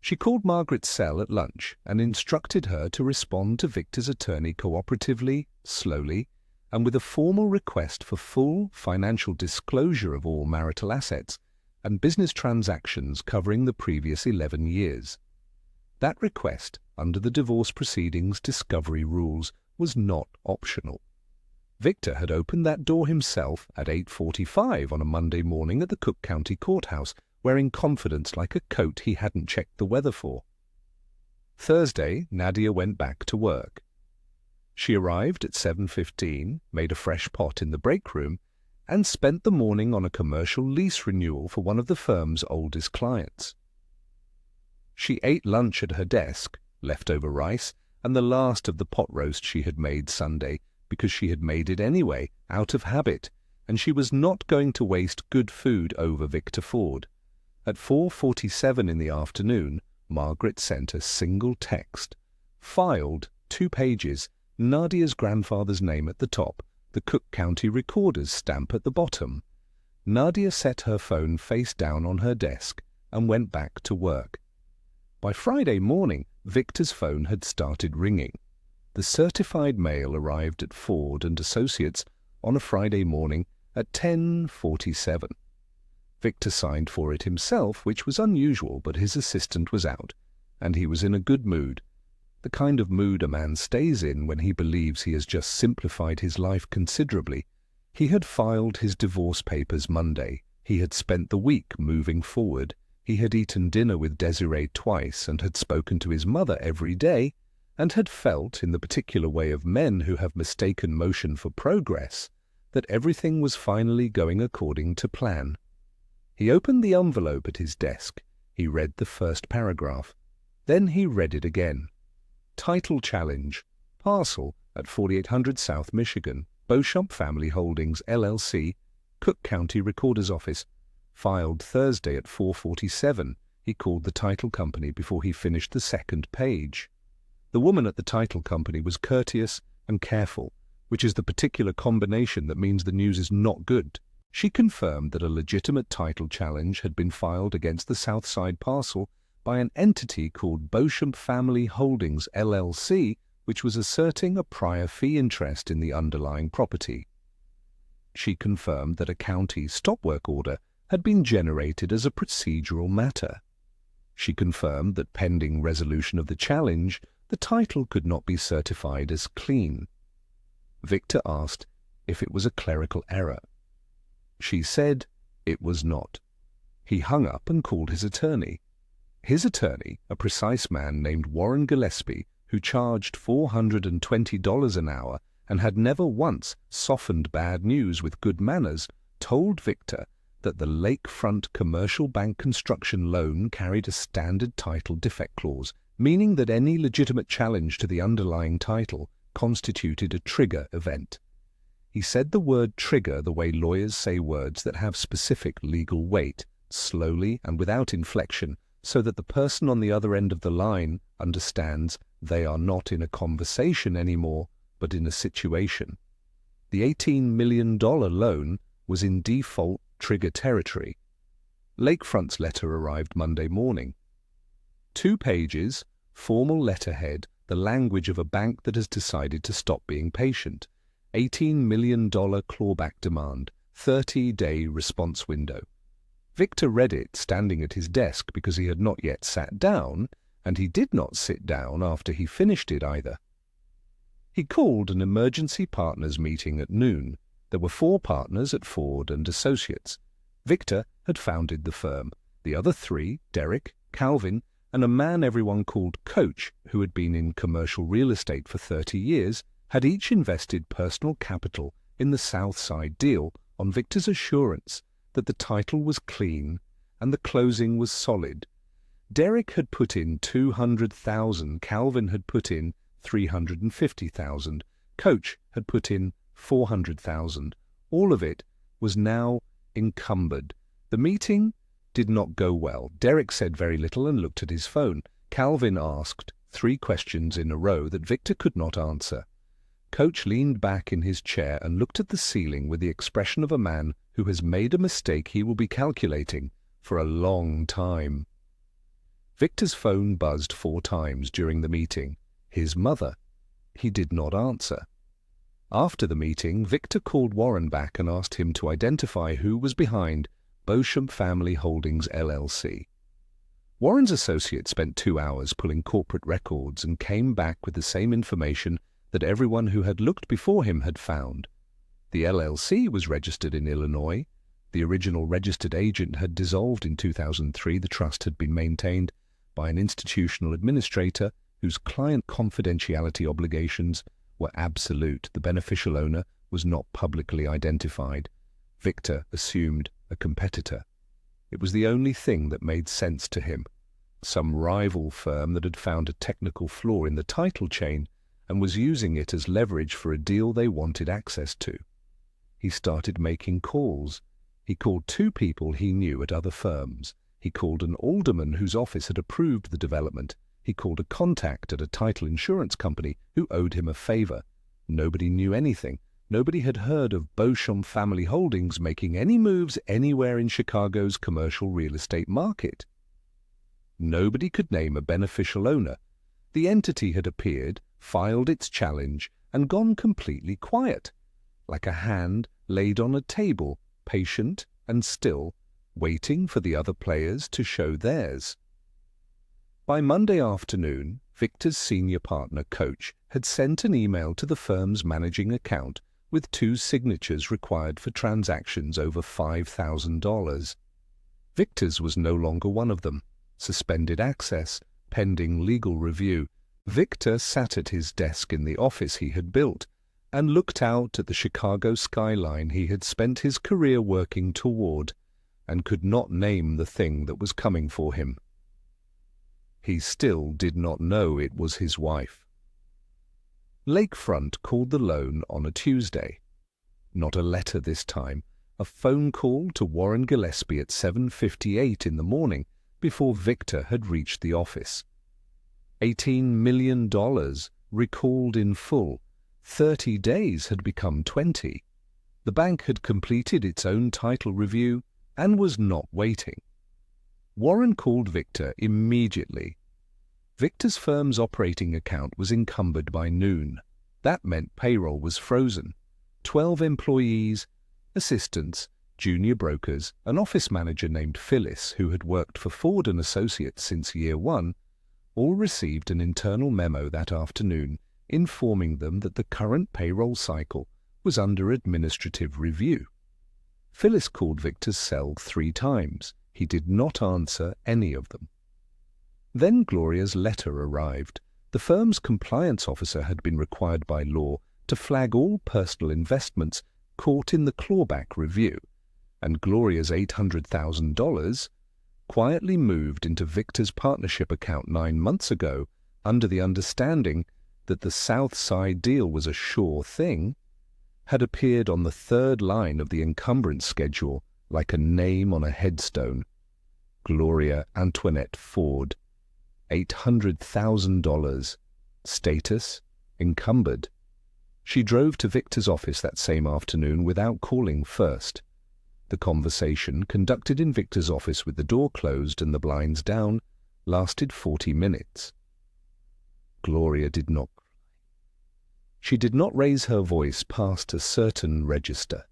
She called Margaret's cell at lunch and instructed her to respond to Victor's attorney cooperatively, slowly, and with a formal request for full financial disclosure of all marital assets and business transactions covering the previous 11 years. That request, under the divorce proceedings discovery rules, was not optional. Victor had opened that door himself at 8:45 on a Monday morning at the Cook County Courthouse, wearing confidence like a coat he hadn't checked the weather for. Thursday, Nadia went back to work. She arrived at 7:15, made a fresh pot in the break room, and spent the morning on a commercial lease renewal for one of the firm's oldest clients. She ate lunch at her desk, leftover rice, and the last of the pot roast she had made Sunday, because she had made it anyway, out of habit, and she was not going to waste good food over Victor Ford. At 4:47 in the afternoon, Margaret sent a single text. Filed, 2 pages, Nadia's grandfather's name at the top, the Cook County Recorder's stamp at the bottom. Nadia set her phone face down on her desk and went back to work. By Friday morning, Victor's phone had started ringing. The certified mail arrived at Ford and Associates on a Friday morning at 10:47. Victor signed for it himself, which was unusual, but his assistant was out, and he was in a good mood. The kind of mood a man stays in when he believes he has just simplified his life considerably. He had filed his divorce papers Monday. He had spent the week moving forward. He had eaten dinner with Desiree twice and had spoken to his mother every day, and had felt, in the particular way of men who have mistaken motion for progress, that everything was finally going according to plan. He opened the envelope at his desk. He read the first paragraph. Then he read it again. Title challenge. Parcel at 4800 South Michigan. Beauchamp Family Holdings, LLC, Cook County Recorder's Office. Filed Thursday at 4:47. He called the title company before he finished the second page. The woman at the title company was courteous and careful, which is the particular combination that means the news is not good. She confirmed that a legitimate title challenge had been filed against the Southside parcel by an entity called Beauchamp Family Holdings, LLC, which was asserting a prior fee interest in the underlying property. She confirmed that a county stop work order had been generated as a procedural matter. She confirmed that pending resolution of the challenge, the title could not be certified as clean. Victor asked if it was a clerical error. She said it was not. He hung up and called his attorney. His attorney, a precise man named Warren Gillespie, who charged $420 an hour and had never once softened bad news with good manners, told Victor that the lakefront commercial bank construction loan carried a standard title defect clause, meaning that any legitimate challenge to the underlying title constituted a trigger event. He said the word trigger the way lawyers say words that have specific legal weight, slowly and without inflection, so that the person on the other end of the line understands they are not in a conversation anymore, but in a situation. The $18 million loan was in default trigger territory. Lakefront's letter arrived Monday morning. 2 pages, formal letterhead, the language of a bank that has decided to stop being patient. $18 million clawback demand, 30-day response window. Victor read it standing at his desk because he had not yet sat down, and he did not sit down after he finished it either. He called an emergency partners meeting at noon. There were 4 partners at Ford and Associates. Victor had founded the firm. The other 3, Derek, Calvin, and a man everyone called Coach, who had been in commercial real estate for 30 years, had each invested personal capital in the Southside deal on Victor's assurance that the title was clean and the closing was solid. Derek had put in $200,000, Calvin had put in $350,000, Coach had put in $400,000. All of it was now encumbered. The meeting did not go well. Derek said very little and looked at his phone. Calvin asked 3 questions in a row that Victor could not answer. Coach leaned back in his chair and looked at the ceiling with the expression of a man who has made a mistake he will be calculating for a long time. Victor's phone buzzed 4 times during the meeting. His mother. He did not answer. After the meeting, Victor called Warren back and asked him to identify who was behind Beauchamp Family Holdings, LLC. Warren's associate spent 2 hours pulling corporate records and came back with the same information that everyone who had looked before him had found. The LLC was registered in Illinois. The original registered agent had dissolved in 2003. The trust had been maintained by an institutional administrator whose client confidentiality obligations were absolute. The beneficial owner was not publicly identified. Victor assumed a competitor. It was the only thing that made sense to him. Some rival firm that had found a technical flaw in the title chain and was using it as leverage for a deal they wanted access to. He started making calls. He called 2 people he knew at other firms. He called an alderman whose office had approved the development. He called a contact at a title insurance company who owed him a favor. Nobody knew anything. Nobody had heard of Beauchamp Family Holdings making any moves anywhere in Chicago's commercial real estate market. Nobody could name a beneficial owner. The entity had appeared, filed its challenge, and gone completely quiet, like a hand laid on a table, patient and still, waiting for the other players to show theirs. By Monday afternoon, Victor's senior partner, Coach, had sent an email to the firm's managing account with 2 signatures required for transactions over $5,000. Victor's was no longer one of them. Suspended access, pending legal review. Victor sat at his desk in the office he had built and looked out at the Chicago skyline he had spent his career working toward, and could not name the thing that was coming for him. He still did not know it was his wife. Lakefront called the loan on a Tuesday. Not a letter this time, a phone call to Warren Gillespie at 7:58 in the morning before Victor had reached the office. $18 million recalled in full. 30 days had become 20. The bank had completed its own title review and was not waiting. Warren called Victor immediately. Victor's firm's operating account was encumbered by noon. That meant payroll was frozen. 12 employees, assistants, junior brokers, an office manager named Phyllis, who had worked for Ford and Associates since year 1, all received an internal memo that afternoon informing them that the current payroll cycle was under administrative review. Phyllis called Victor's cell 3 times. He did not answer any of them. Then Gloria's letter arrived. The firm's compliance officer had been required by law to flag all personal investments caught in the clawback review, and Gloria's $800,000 quietly moved into Victor's partnership account 9 months ago under the understanding that the South Side deal was a sure thing, had appeared on the third line of the encumbrance schedule like a name on a headstone. Gloria Antoinette Ford, $800,000, status encumbered. She drove to Victor's office that same afternoon without calling first. The conversation, conducted in Victor's office with the door closed and the blinds down, lasted 40 minutes. Gloria did not cry. She did not raise her voice past a certain register.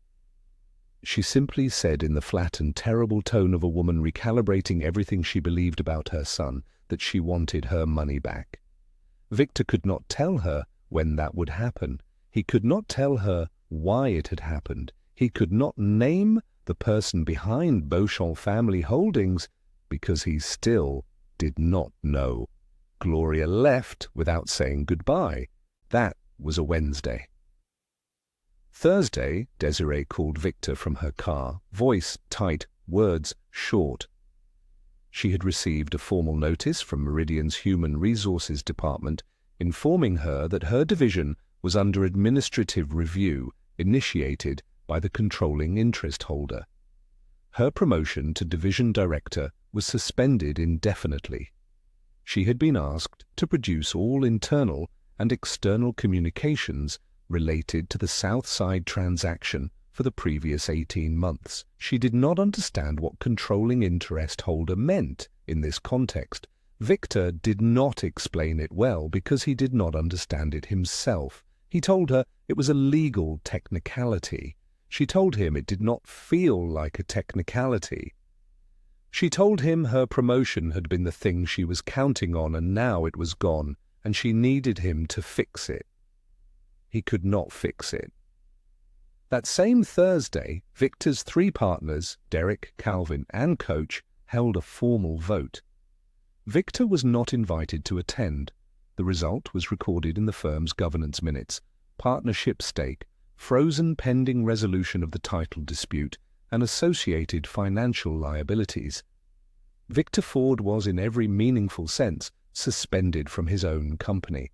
She simply said in the flat and terrible tone of a woman recalibrating everything she believed about her son that she wanted her money back. Victor could not tell her when that would happen. He could not tell her why it had happened. He could not name the person behind Beauchamp Family Holdings because he still did not know. Gloria left without saying goodbye. That was a Wednesday. Thursday, Desiree called Victor from her car, voice tight, words short. She had received a formal notice from Meridian's Human Resources Department informing her that her division was under administrative review initiated by the controlling interest holder. Her promotion to division director was suspended indefinitely. She had been asked to produce all internal and external communications related to the Southside transaction for the previous 18 months. She did not understand what controlling interest holder meant in this context. Victor did not explain it well because he did not understand it himself. He told her it was a legal technicality. She told him it did not feel like a technicality. She told him her promotion had been the thing she was counting on and now it was gone, and she needed him to fix it. He could not fix it. That same Thursday, Victor's 3 partners, Derek, Calvin, and Coach, held a formal vote. Victor was not invited to attend. The result was recorded in the firm's governance minutes: partnership stake, frozen pending resolution of the title dispute, and associated financial liabilities. Victor Ford was, in every meaningful sense, suspended from his own company.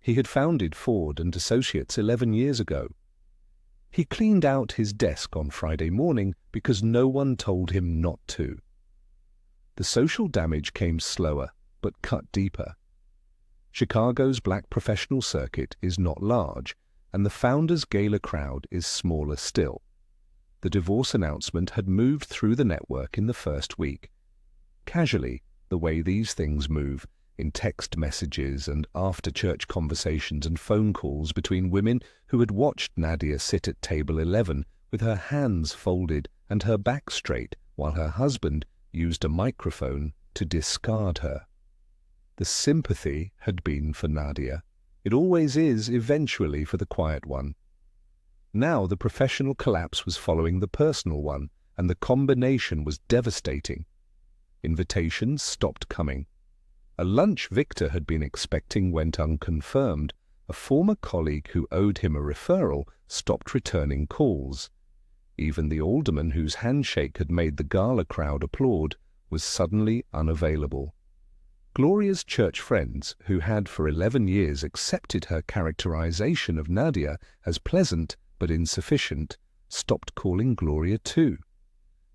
He had founded Ford and Associates 11 years ago. He cleaned out his desk on Friday morning because no one told him not to. The social damage came slower, but cut deeper. Chicago's black professional circuit is not large, and the founders' gala crowd is smaller still. The divorce announcement had moved through the network in the first week. Casually, the way these things move, in text messages and after-church conversations and phone calls between women who had watched Nadia sit at table 11 with her hands folded and her back straight while her husband used a microphone to discard her. The sympathy had been for Nadia. It always is eventually for the quiet one. Now the professional collapse was following the personal one, and the combination was devastating. Invitations stopped coming. A lunch Victor had been expecting went unconfirmed. A former colleague who owed him a referral stopped returning calls. Even the alderman whose handshake had made the gala crowd applaud was suddenly unavailable. Gloria's church friends, who had for 11 years accepted her characterization of Nadia as pleasant but insufficient, stopped calling Gloria too.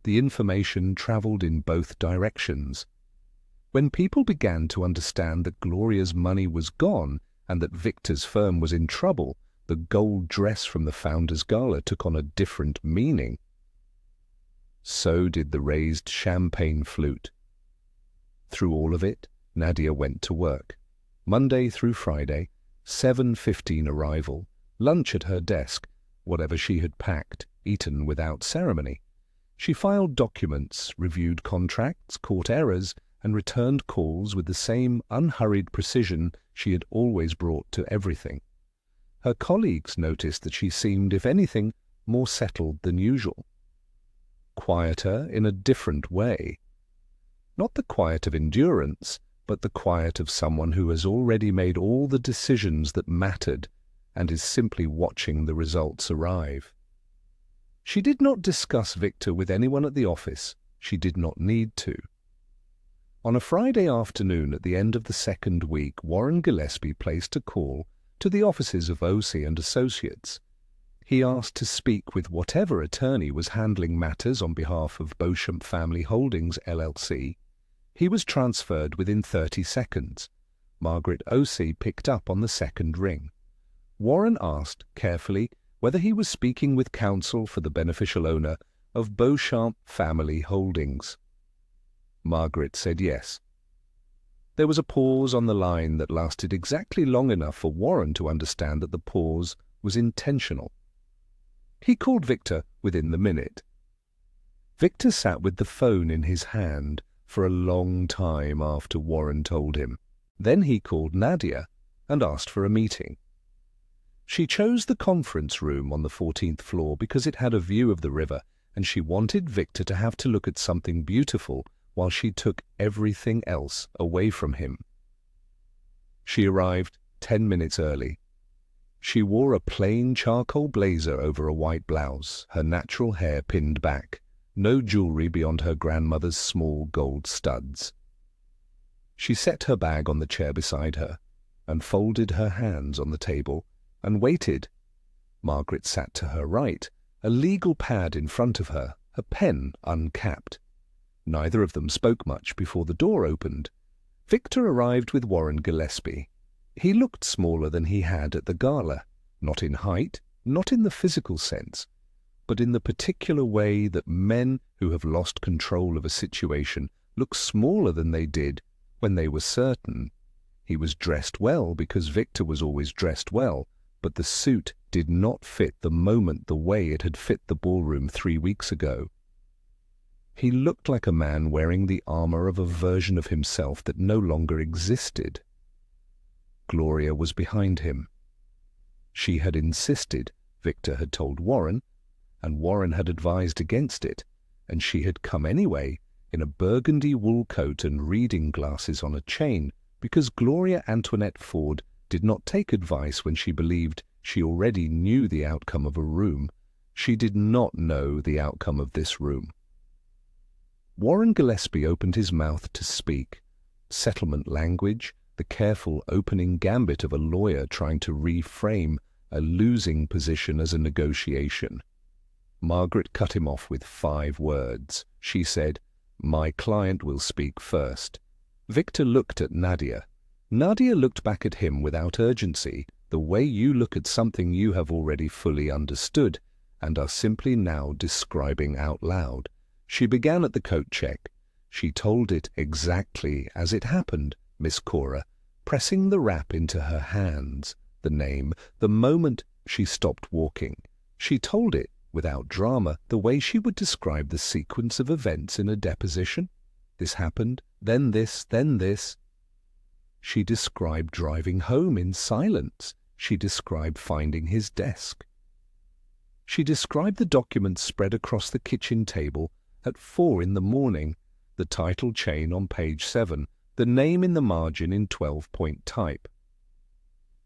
The information traveled in both directions. When people began to understand that Gloria's money was gone and that Victor's firm was in trouble, the gold dress from the Founders' Gala took on a different meaning. So did the raised champagne flute. Through all of it, Nadia went to work. Monday through Friday, 7:15 arrival, lunch at her desk, whatever she had packed, eaten without ceremony. She filed documents, reviewed contracts, caught errors, and returned calls with the same unhurried precision she had always brought to everything. Her colleagues noticed that she seemed, if anything, more settled than usual. Quieter in a different way. Not the quiet of endurance, but the quiet of someone who has already made all the decisions that mattered and is simply watching the results arrive. She did not discuss Victor with anyone at the office. She did not need to. On a Friday afternoon at the end of the second week, Warren Gillespie placed a call to the offices of O.C. and Associates. He asked to speak with whatever attorney was handling matters on behalf of Beauchamp Family Holdings, LLC. He was transferred within 30 seconds. Margaret O.C. picked up on the second ring. Warren asked, carefully, whether he was speaking with counsel for the beneficial owner of Beauchamp Family Holdings. Margaret said yes. There was a pause on the line that lasted exactly long enough for Warren to understand that the pause was intentional. He called Victor within the minute. Victor sat with the phone in his hand for a long time after Warren told him. Then he called Nadia and asked for a meeting. She chose the conference room on the 14th floor because it had a view of the river, and she wanted Victor to have to look at something beautiful while she took everything else away from him. She arrived 10 minutes early. She wore a plain charcoal blazer over a white blouse, her natural hair pinned back, no jewelry beyond her grandmother's small gold studs. She set her bag on the chair beside her and folded her hands on the table and waited. Margaret sat to her right, a legal pad in front of her, a pen uncapped. Neither of them spoke much before the door opened. Victor arrived with Warren Gillespie. He looked smaller than he had at the gala, not in height, not in the physical sense, but in the particular way that men who have lost control of a situation look smaller than they did when they were certain. He was dressed well because Victor was always dressed well, but the suit did not fit the moment the way it had fit the ballroom 3 weeks ago. He looked like a man wearing the armor of a version of himself that no longer existed. Gloria was behind him. She had insisted, Victor had told Warren, and Warren had advised against it, and she had come anyway in a burgundy wool coat and reading glasses on a chain because Gloria Antoinette Ford did not take advice when she believed she already knew the outcome of a room. She did not know the outcome of this room. Warren Gillespie opened his mouth to speak. Settlement language, the careful opening gambit of a lawyer trying to reframe a losing position as a negotiation. Margaret cut him off with 5 words. She said, "My client will speak first." Victor looked at Nadia. Nadia looked back at him without urgency, the way you look at something you have already fully understood and are simply now describing out loud. She began at the coat check. She told it exactly as it happened, Miss Cora, pressing the wrap into her hands, the name, the moment she stopped walking. She told it without drama, the way she would describe the sequence of events in a deposition. This happened, then this, then this. She described driving home in silence. She described finding his desk. She described the documents spread across the kitchen table at 4 in the morning, the title chain on page 7, the name in the margin in 12-point type.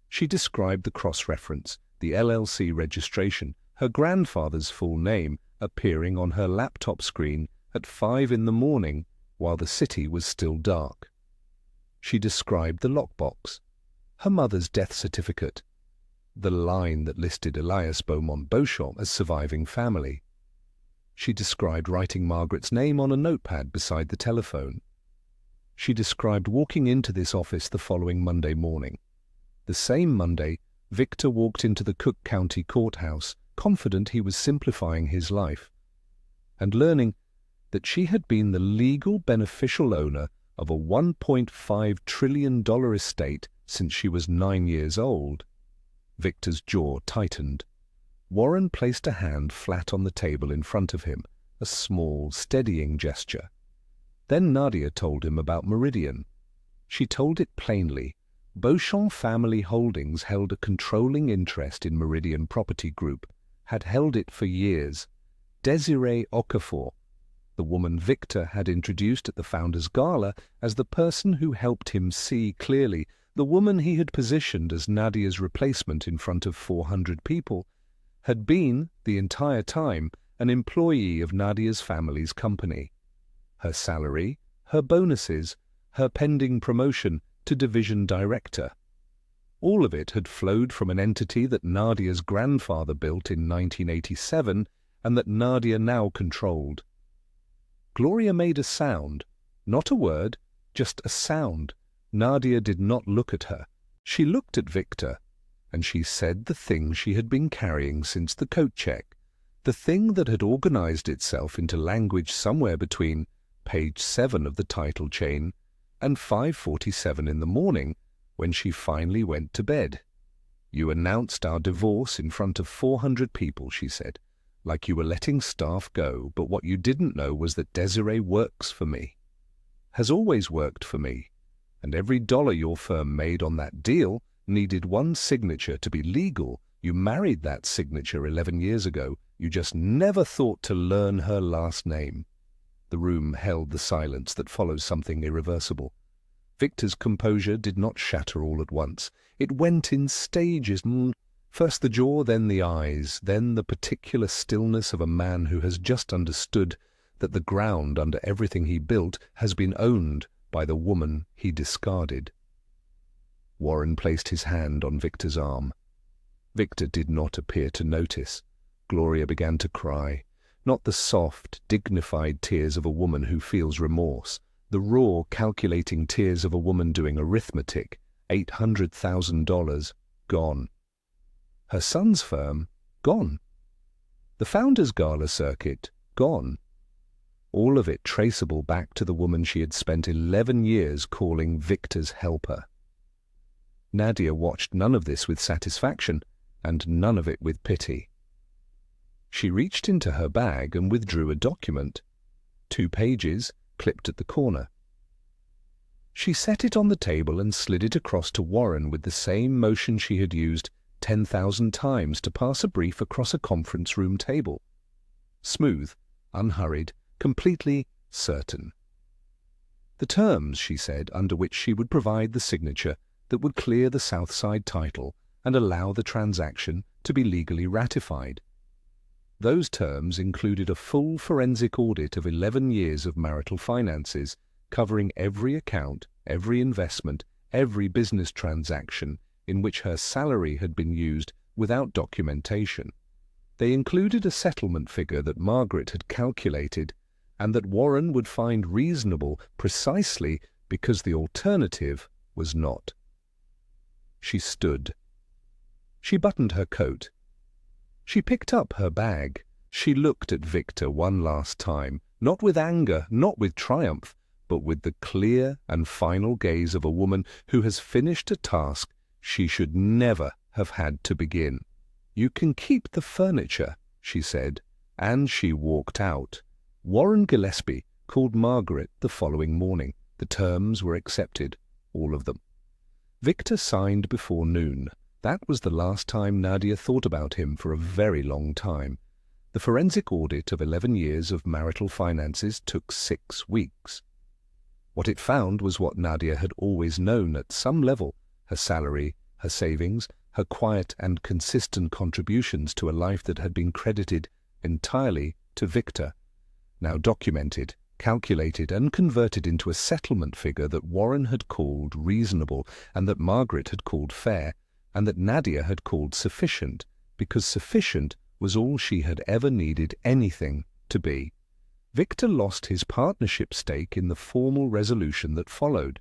She described the cross-reference, the LLC registration, her grandfather's full name appearing on her laptop screen at 5 in the morning while the city was still dark. She described the lockbox, her mother's death certificate, the line that listed Elias Beaumont Beauchamp as surviving family. She described writing Margaret's name on a notepad beside the telephone. She described walking into this office the following Monday morning. The same Monday, Victor walked into the Cook County Courthouse, confident he was simplifying his life, and learning that she had been the legal beneficial owner of a $1.5 trillion estate since she was 9 years old. Victor's jaw tightened. Warren placed a hand flat on the table in front of him, a small, steadying gesture. Then Nadia told him about Meridian. She told it plainly. Beauchamp Family Holdings held a controlling interest in Meridian Property Group, had held it for years. Desiree Okafor, the woman Victor had introduced at the founders' gala as the person who helped him see clearly, the woman he had positioned as Nadia's replacement in front of 400 people, had been, the entire time, an employee of Nadia's family's company. Her salary, her bonuses, her pending promotion to division director. All of it had flowed from an entity that Nadia's grandfather built in 1987 and that Nadia now controlled. Gloria made a sound, not a word, just a sound. Nadia did not look at her. She looked at Victor, and she said the thing she had been carrying since the coat check, the thing that had organized itself into language somewhere between page 7 of the title chain and 5:47 in the morning when she finally went to bed. "You announced our divorce in front of 400 people," she said, "like you were letting staff go, but what you didn't know was that Desiree works for me, has always worked for me, and every dollar your firm made on that deal needed one signature to be legal. You married that signature 11 years ago. You just never thought to learn her last name." The room held the silence that follows something irreversible. Victor's composure did not shatter all at once. It went in stages. First the jaw, then the eyes, then the particular stillness of a man who has just understood that the ground under everything he built has been owned by the woman he discarded. Warren placed his hand on Victor's arm. Victor did not appear to notice. Gloria began to cry, not the soft, dignified tears of a woman who feels remorse, the raw, calculating tears of a woman doing arithmetic. $800,000 gone. Her son's firm gone. The founders' gala circuit gone. All of it traceable back to the woman she had spent 11 years calling Victor's helper. Nadia watched none of this with satisfaction, and none of it with pity. She reached into her bag and withdrew a document, 2 pages, clipped at the corner. She set it on the table and slid it across to Warren with the same motion she had used 10,000 times to pass a brief across a conference room table. Smooth, unhurried, completely certain. The terms, she said, under which she would provide the signature that would clear the Southside title and allow the transaction to be legally ratified. Those terms included a full forensic audit of 11 years of marital finances, covering every account, every investment, every business transaction in which her salary had been used without documentation. They included a settlement figure that Margaret had calculated and that Warren would find reasonable precisely because the alternative was not. She stood. She buttoned her coat. She picked up her bag. She looked at Victor one last time, not with anger, not with triumph, but with the clear and final gaze of a woman who has finished a task she should never have had to begin. "You can keep the furniture," she said, and she walked out. Warren Gillespie called Margaret the following morning. The terms were accepted, all of them. Victor signed before noon. That was the last time Nadia thought about him for a very long time. The forensic audit of 11 years of marital finances took 6 weeks. What it found was what Nadia had always known at some level: her salary, her savings, her quiet and consistent contributions to a life that had been credited entirely to Victor, now documented, calculated and converted into a settlement figure that Warren had called reasonable and that Margaret had called fair, and that Nadia had called sufficient, because sufficient was all she had ever needed anything to be. Victor lost his partnership stake in the formal resolution that followed.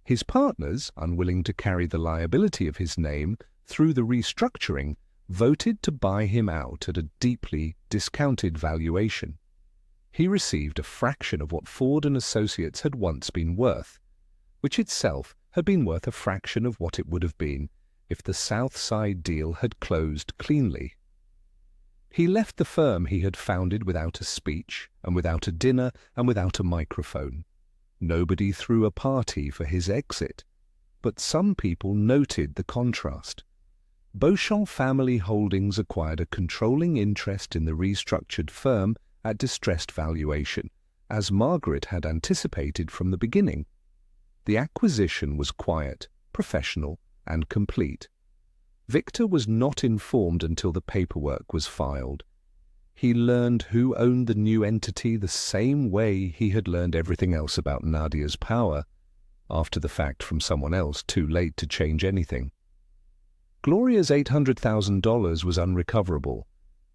His partners, unwilling to carry the liability of his name through the restructuring, voted to buy him out at a deeply discounted valuation. He received a fraction of what Ford and Associates had once been worth, which itself had been worth a fraction of what it would have been if the South Side deal had closed cleanly. He left the firm he had founded without a speech, and without a dinner, and without a microphone. Nobody threw a party for his exit, but some people noted the contrast. Beauchamp Family Holdings acquired a controlling interest in the restructured firm at distressed valuation, as Margaret had anticipated from the beginning. The acquisition was quiet, professional, and complete. Victor was not informed until the paperwork was filed. He learned who owned the new entity the same way he had learned everything else about Nadia's power, after the fact from someone else too late to change anything. Gloria's $800,000 was unrecoverable.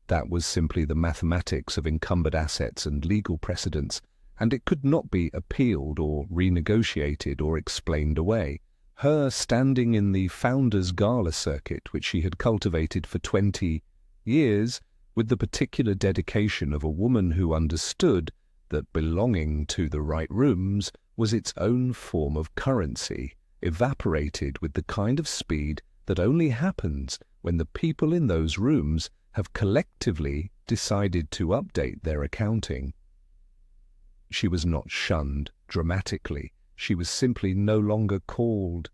That was simply the mathematics of encumbered assets and legal precedents, and it could not be appealed or renegotiated or explained away. Her standing in the founder's gala circuit, which she had cultivated for 20 years, with the particular dedication of a woman who understood that belonging to the right rooms was its own form of currency, evaporated with the kind of speed that only happens when the people in those rooms have collectively decided to update their accounting. She was not shunned dramatically. She was simply no longer called.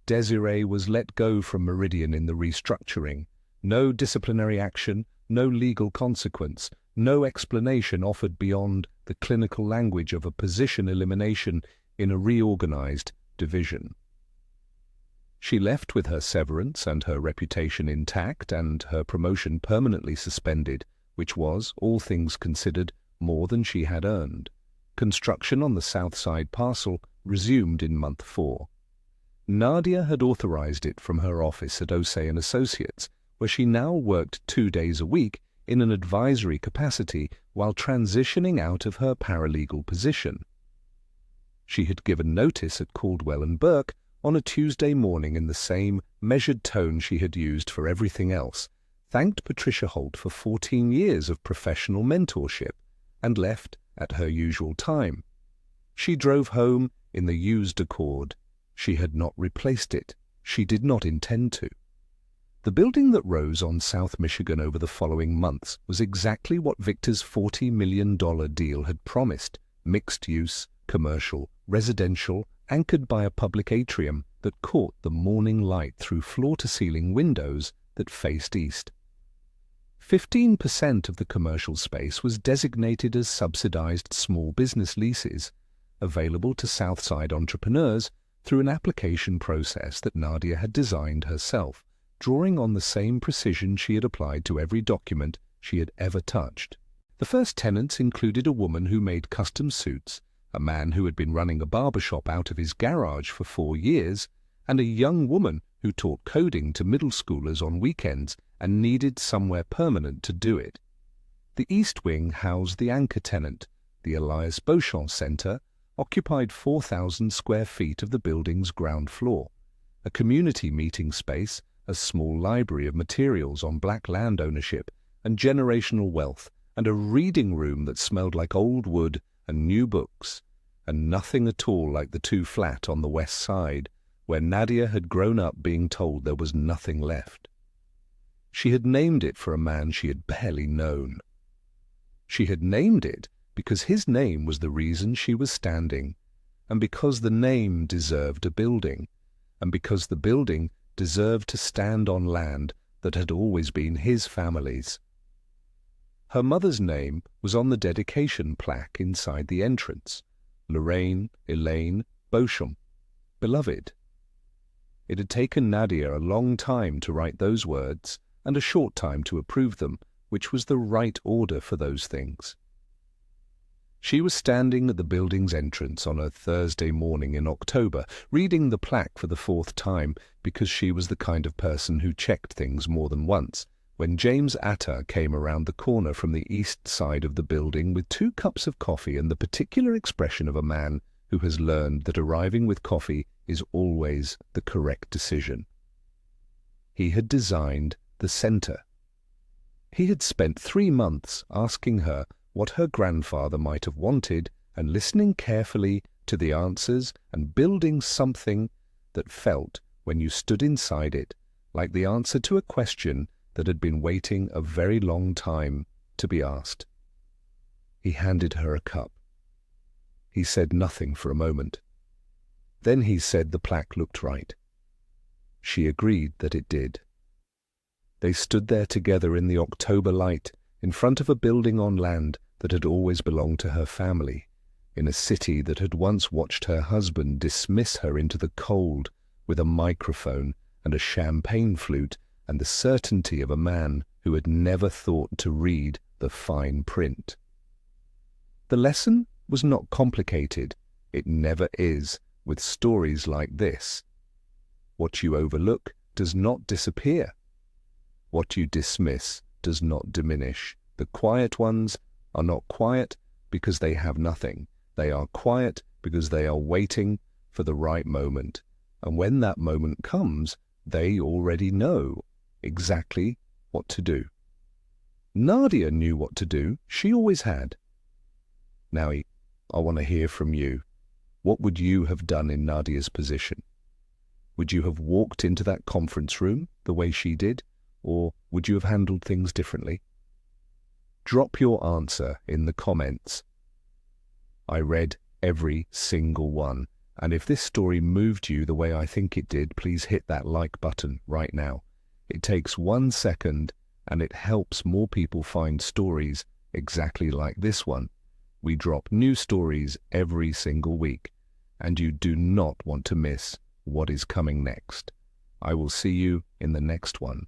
Desiree was let go from Meridian in the restructuring. No disciplinary action, no legal consequence, no explanation offered beyond the clinical language of a position elimination in a reorganized division. She left with her severance and her reputation intact and her promotion permanently suspended, which was, all things considered, more than she had earned. Construction on the South Side parcel resumed in month 4. Nadia had authorized it from her office at Osei & Associates, where she now worked 2 days a week in an advisory capacity while transitioning out of her paralegal position. She had given notice at Caldwell & Burke on a Tuesday morning in the same measured tone she had used for everything else, thanked Patricia Holt for 14 years of professional mentorship, and left at her usual time. She drove home in the used Accord. She had not replaced it. She did not intend to. The building that rose on South Michigan over the following months was exactly what Victor's $40 million deal had promised: mixed-use, commercial, residential, anchored by a public atrium that caught the morning light through floor-to-ceiling windows that faced east. 15% of the commercial space was designated as subsidized small business leases, available to Southside entrepreneurs through an application process that Nadia had designed herself, drawing on the same precision she had applied to every document she had ever touched. The first tenants included a woman who made custom suits, a man who had been running a barbershop out of his garage for 4 years, and a young woman who taught coding to middle schoolers on weekends and needed somewhere permanent to do it. The East Wing housed the anchor tenant. The Elias Beauchamp Center occupied 4,000 square feet of the building's ground floor, a community meeting space, a small library of materials on black land ownership and generational wealth, and a reading room that smelled like old wood and new books, and nothing at all like the 2 flat on the west side, where Nadia had grown up being told there was nothing left. She had named it for a man she had barely known. She had named it because his name was the reason she was standing, and because the name deserved a building, and because the building deserved to stand on land that had always been his family's. Her mother's name was on the dedication plaque inside the entrance: Lorraine Elaine Beauchamp, beloved. It had taken Nadia a long time to write those words and a short time to approve them, which was the right order for those things. She was standing at the building's entrance on a Thursday morning in October, reading the plaque for the 4th time because she was the kind of person who checked things more than once, when James Atta came around the corner from the east side of the building with 2 cups of coffee and the particular expression of a man who has learned that arriving with coffee is always the correct decision. He had designed the center. He had spent 3 months asking her what her grandfather might have wanted and listening carefully to the answers and building something that felt, when you stood inside it, like the answer to a question that had been waiting a very long time to be asked. He handed her a cup. He said nothing for a moment. Then he said the plaque looked right. She agreed that it did. They stood there together in the October light, in front of a building on land that had always belonged to her family, in a city that had once watched her husband dismiss her into the cold with a microphone and a champagne flute and the certainty of a man who had never thought to read the fine print. The lesson was not complicated. It never is with stories like this. What you overlook does not disappear. What you dismiss does not diminish. The quiet ones are not quiet because they have nothing. They are quiet because they are waiting for the right moment. And when that moment comes, they already know exactly what to do. Nadia knew what to do. She always had. Now, I want to hear from you. What would you have done in Nadia's position? Would you have walked into that conference room the way she did, or would you have handled things differently? Drop your answer in the comments. I read every single one, and if this story moved you the way I think it did, please hit that like button right now. It takes 1 second, and it helps more people find stories exactly like this one. We drop new stories every single week, and you do not want to miss what is coming next. I will see you in the next one.